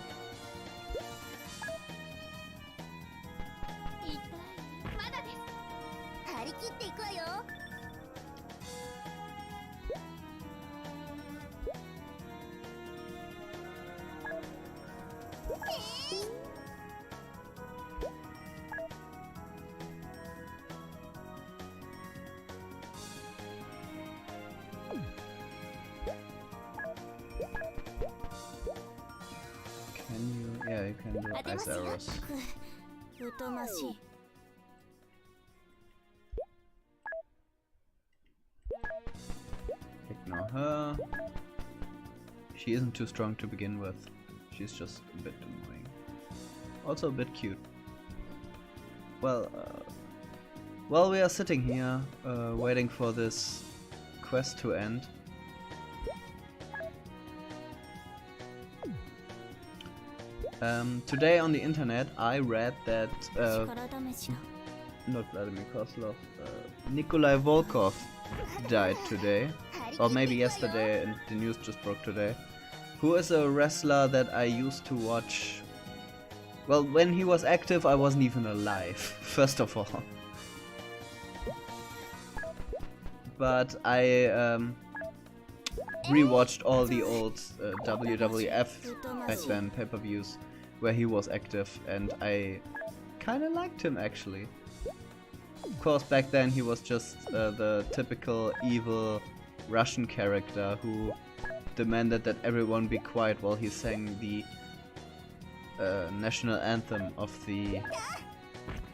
Yeah, you can do ice arrows. She isn't too strong to begin with. She's just a bit annoying. Also a bit cute. Well, while we are sitting here, waiting for this quest to end, today on the internet I read that not Vladimir Kozlov, Nikolai Volkov died today, or maybe yesterday, and the news just broke today. Who is a wrestler that I used to watch. Well, when he was active I wasn't even alive, first of all. But I rewatched all the old WWF back then pay-per-views where he was active, and I kinda liked him actually. Of course, back then he was just the typical evil Russian character who demanded that everyone be quiet while he sang the national anthem of the...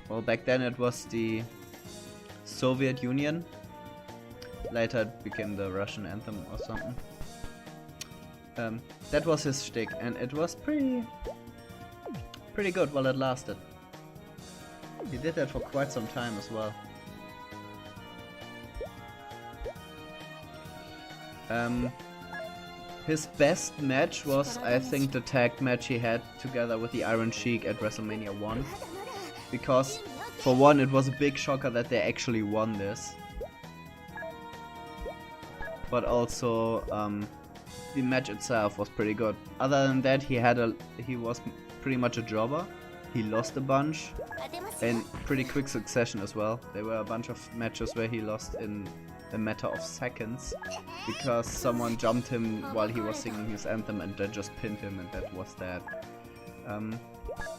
Well, back then it was the Soviet Union. Later it became the Russian anthem or something. That was his shtick, and it was pretty good while it lasted. He did that for quite some time as well. His best match was, I think, the tag match he had together with the Iron Sheik at WrestleMania 1. Because, for one, it was a big shocker that they actually won this. But also, the match itself was pretty good. Other than that, he was pretty much a jobber. He lost a bunch in pretty quick succession as well. There were a bunch of matches where he lost in a matter of seconds because someone jumped him while he was singing his anthem and then just pinned him, and that was that.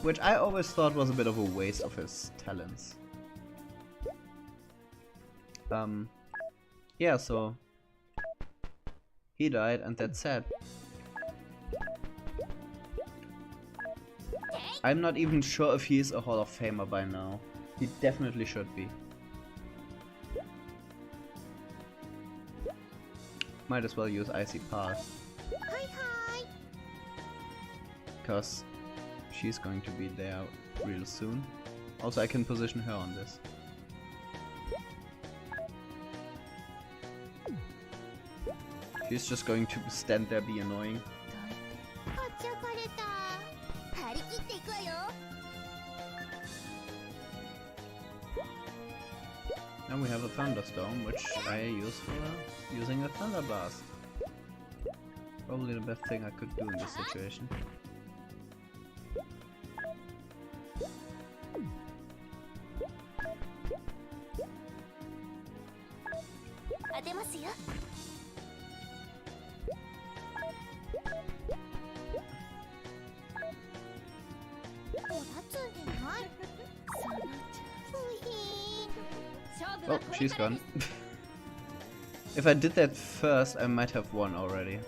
Which I always thought was a bit of a waste of his talents. Yeah, so he died, and that's sad. I'm not even sure if he is a Hall of Famer by now. He definitely should be. Might as well use Icy Path. Because she's going to be there real soon. Also, I can position her on this. She's just going to stand there, be annoying. Now we have a Thunderstorm, which I use for using a Thunder Blast. Probably the best thing I could do in this situation. Oh, she's gone. If I did that first, I might have won already.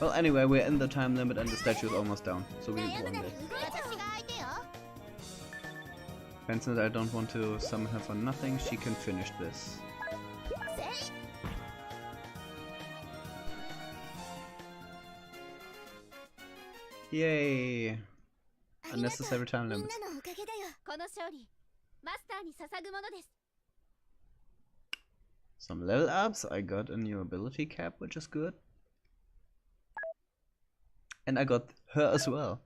Well, anyway, we're in the time limit and the statue is almost down, so we won this. And since I don't want to summon her for nothing, she can finish this. Yay! Unnecessary time limit. Some level ups, I got a new ability cap, which is good. And I got her as well.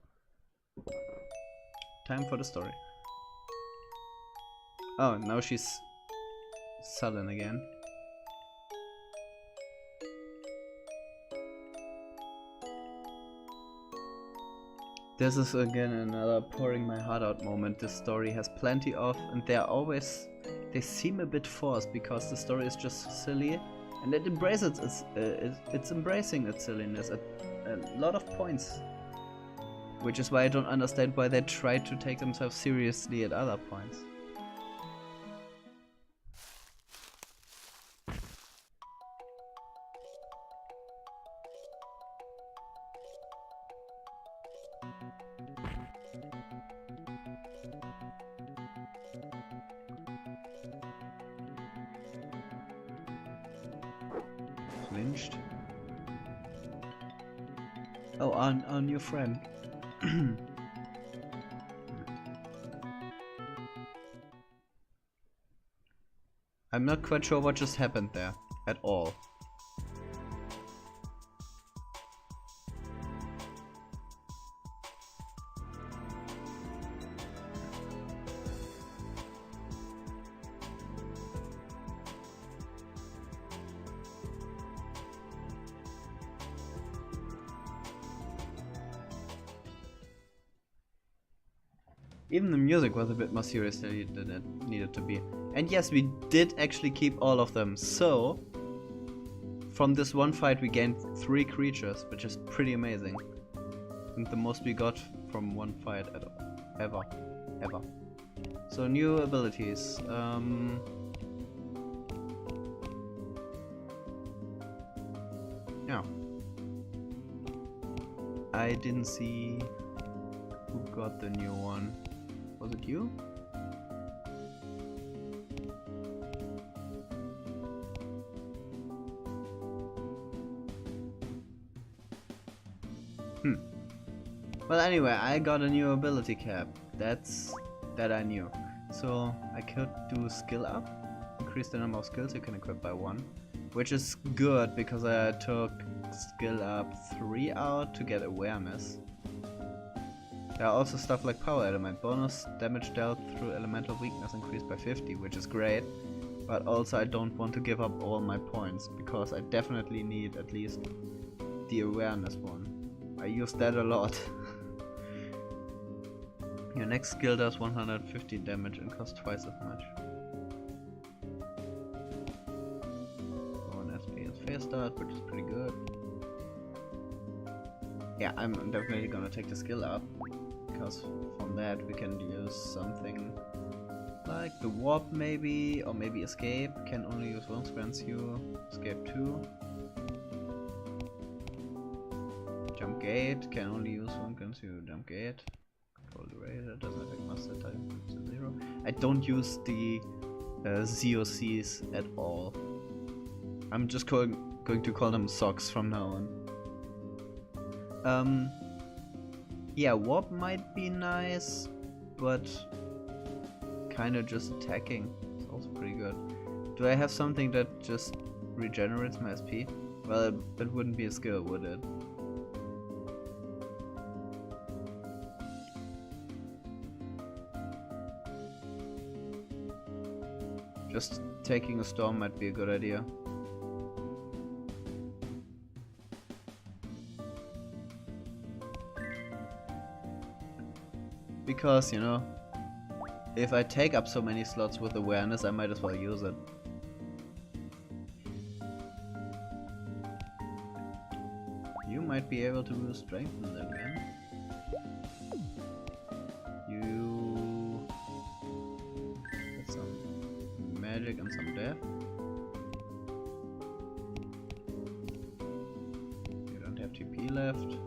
Time for the story. Oh, now she's sullen again. This is again another pouring my heart out moment this story has plenty of, and they seem a bit forced because the story is just silly, and it embraces it's embracing its silliness at a lot of points. Which is why I don't understand why they try to take themselves seriously at other points. flinched. Oh, our new friend. I'm not quite sure what just happened there at all. Even the music was a bit more serious than it needed to be. And yes, we did actually keep all of them. So, from this one fight we gained 3 creatures, which is pretty amazing. And the most we got from one fight at all. Ever. So, new abilities. Yeah. I didn't see who got the new one. Was it you? Well, anyway, I got a new ability cap. That I knew. So I could do skill up, increase the number of skills you can equip by 1, which is good because I took skill up 3 out to get awareness. There are also stuff like power element, bonus damage dealt through elemental weakness increased by 50, which is great, but also I don't want to give up all my points, because I definitely need at least the awareness one. I use that a lot. Your next skill does 150 damage and costs twice as much. 1 SP is fair start, which is pretty good. Yeah, I'm definitely gonna take the skill up, because from that we can use something like the warp maybe, or maybe escape. Can only use once, grants you escape 2. Jump gate, can only use one, grants you jump gate. Control durator, doesn't affect master type to 0. I don't use the ZOCs at all. I'm just going to call them socks from now on. Yeah, warp might be nice, but kinda just attacking is also pretty good. Do I have something that just regenerates my SP? Well, it wouldn't be a skill, would it? Just taking a storm might be a good idea. Because, you know, if I take up so many slots with awareness, I might as well use it. You might be able to use strengthen again. You get some magic and some death. You don't have TP left.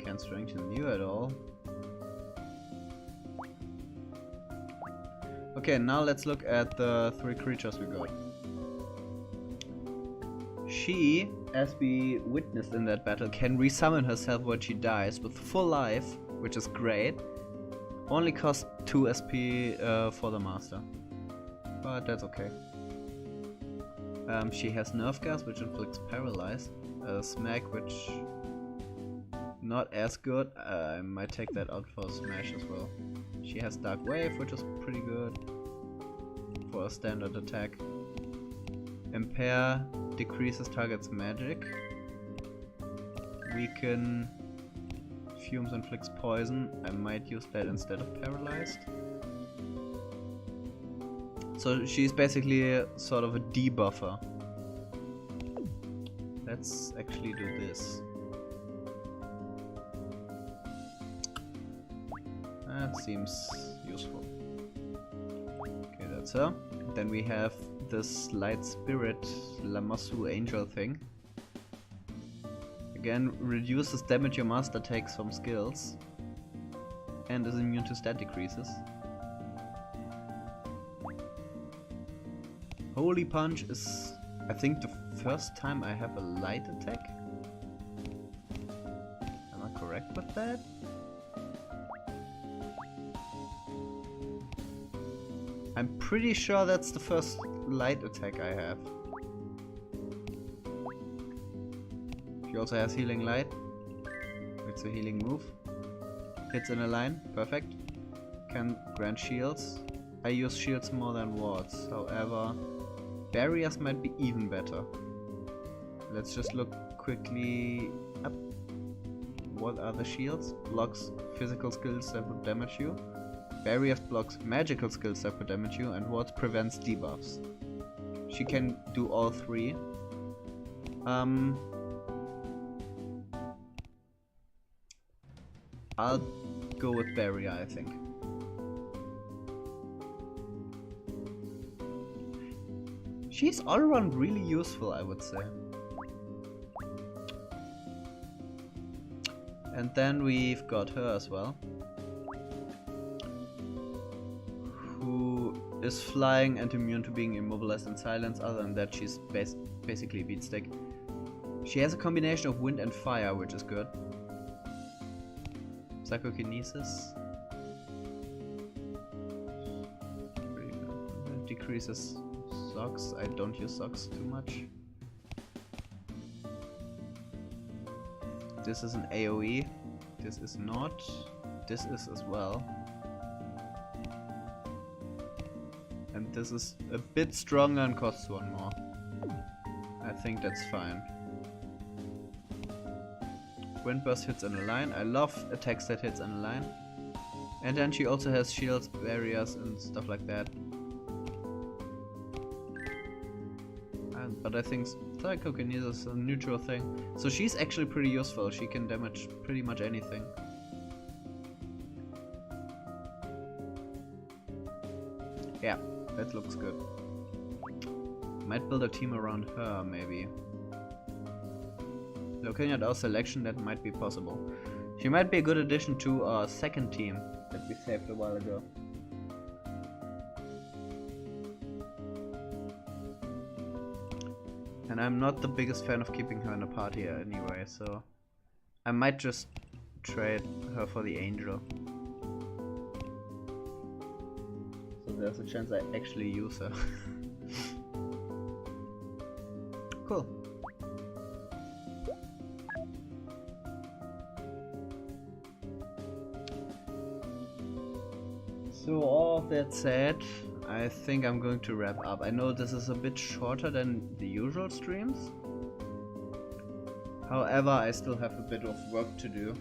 Can't strengthen you at all. Okay, now let's look at the 3 creatures we got. She, as we witnessed in that battle, can resummon herself when she dies with full life, which is great. Only costs 2 SP for the master, but that's okay. She has nerf gas, which inflicts paralyze. Smack, which not as good. I might take that out for smash as well. She has Dark Wave, which is pretty good for a standard attack. Impair decreases target's magic. Weaken fumes inflicts poison. I might use that instead of paralyzed. So she's basically a sort of a debuffer. Let's actually do this. That seems useful. Okay, that's her. Then we have this light spirit Lamassu angel thing. Again, reduces damage your master takes from skills and is immune to stat decreases. Holy Punch is, I think, the first time I have a light attack? Am I correct with that? I'm pretty sure that's the first light attack I have. She also has healing light. It's a healing move. Hits in a line, perfect. Can grant shields. I use shields more than wards, however, barriers might be even better. Let's just look quickly up. What are the shields? Blocks physical skills that would damage you. Barriers blocks magical skills that would damage you, and wards prevents debuffs. She can do all three. I'll go with barrier, I think. She's all around really useful, I would say. And then we've got her as well, who is flying and immune to being immobilized in silence. Other than that, she's basically a beatstick. She has a combination of wind and fire, which is good. Psychokinesis. Decreases socks. I don't use socks too much. This is an AoE. This is not. This is as well. And this is a bit stronger and costs one more. I think that's fine. Windburst hits in a line. I love attacks that hits in a line. And then she also has shields, barriers and stuff like that. But I think Psychokinesis is a neutral thing. So she's actually pretty useful. She can damage pretty much anything. Yeah, that looks good. Might build a team around her, maybe. Looking at our selection, that might be possible. She might be a good addition to our second team that we saved a while ago. And I'm not the biggest fan of keeping her in a party anyway, so I might just trade her for the angel. So there's a chance I actually use her. Cool. So all of that said, I think I'm going to wrap up. I know this is a bit shorter than the usual streams. However, I still have a bit of work to do.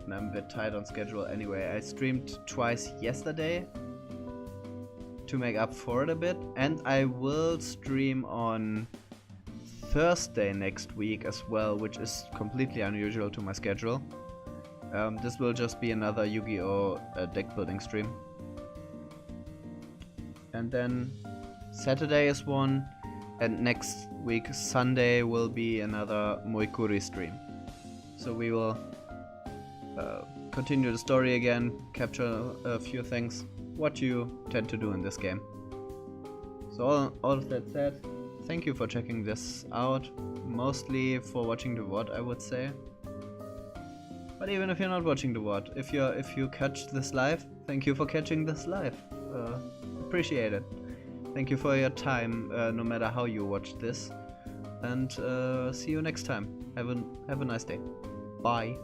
And I'm a bit tight on schedule anyway. I streamed twice yesterday to make up for it a bit. And I will stream on Thursday next week as well, which is completely unusual to my schedule. This will just be another Yu-Gi-Oh! Deck building stream. And then Saturday is one, and next week Sunday will be another Moekuri stream. So we will continue the story again, capture a few things, what you tend to do in this game. So all of that said, thank you for checking this out, mostly for watching the VOD, I would say. But even if you're not watching the VOD, if you catch this live, thank you for catching this live. Appreciate it. Thank you for your time, no matter how you watch this. And see you next time. Have a nice day. Bye.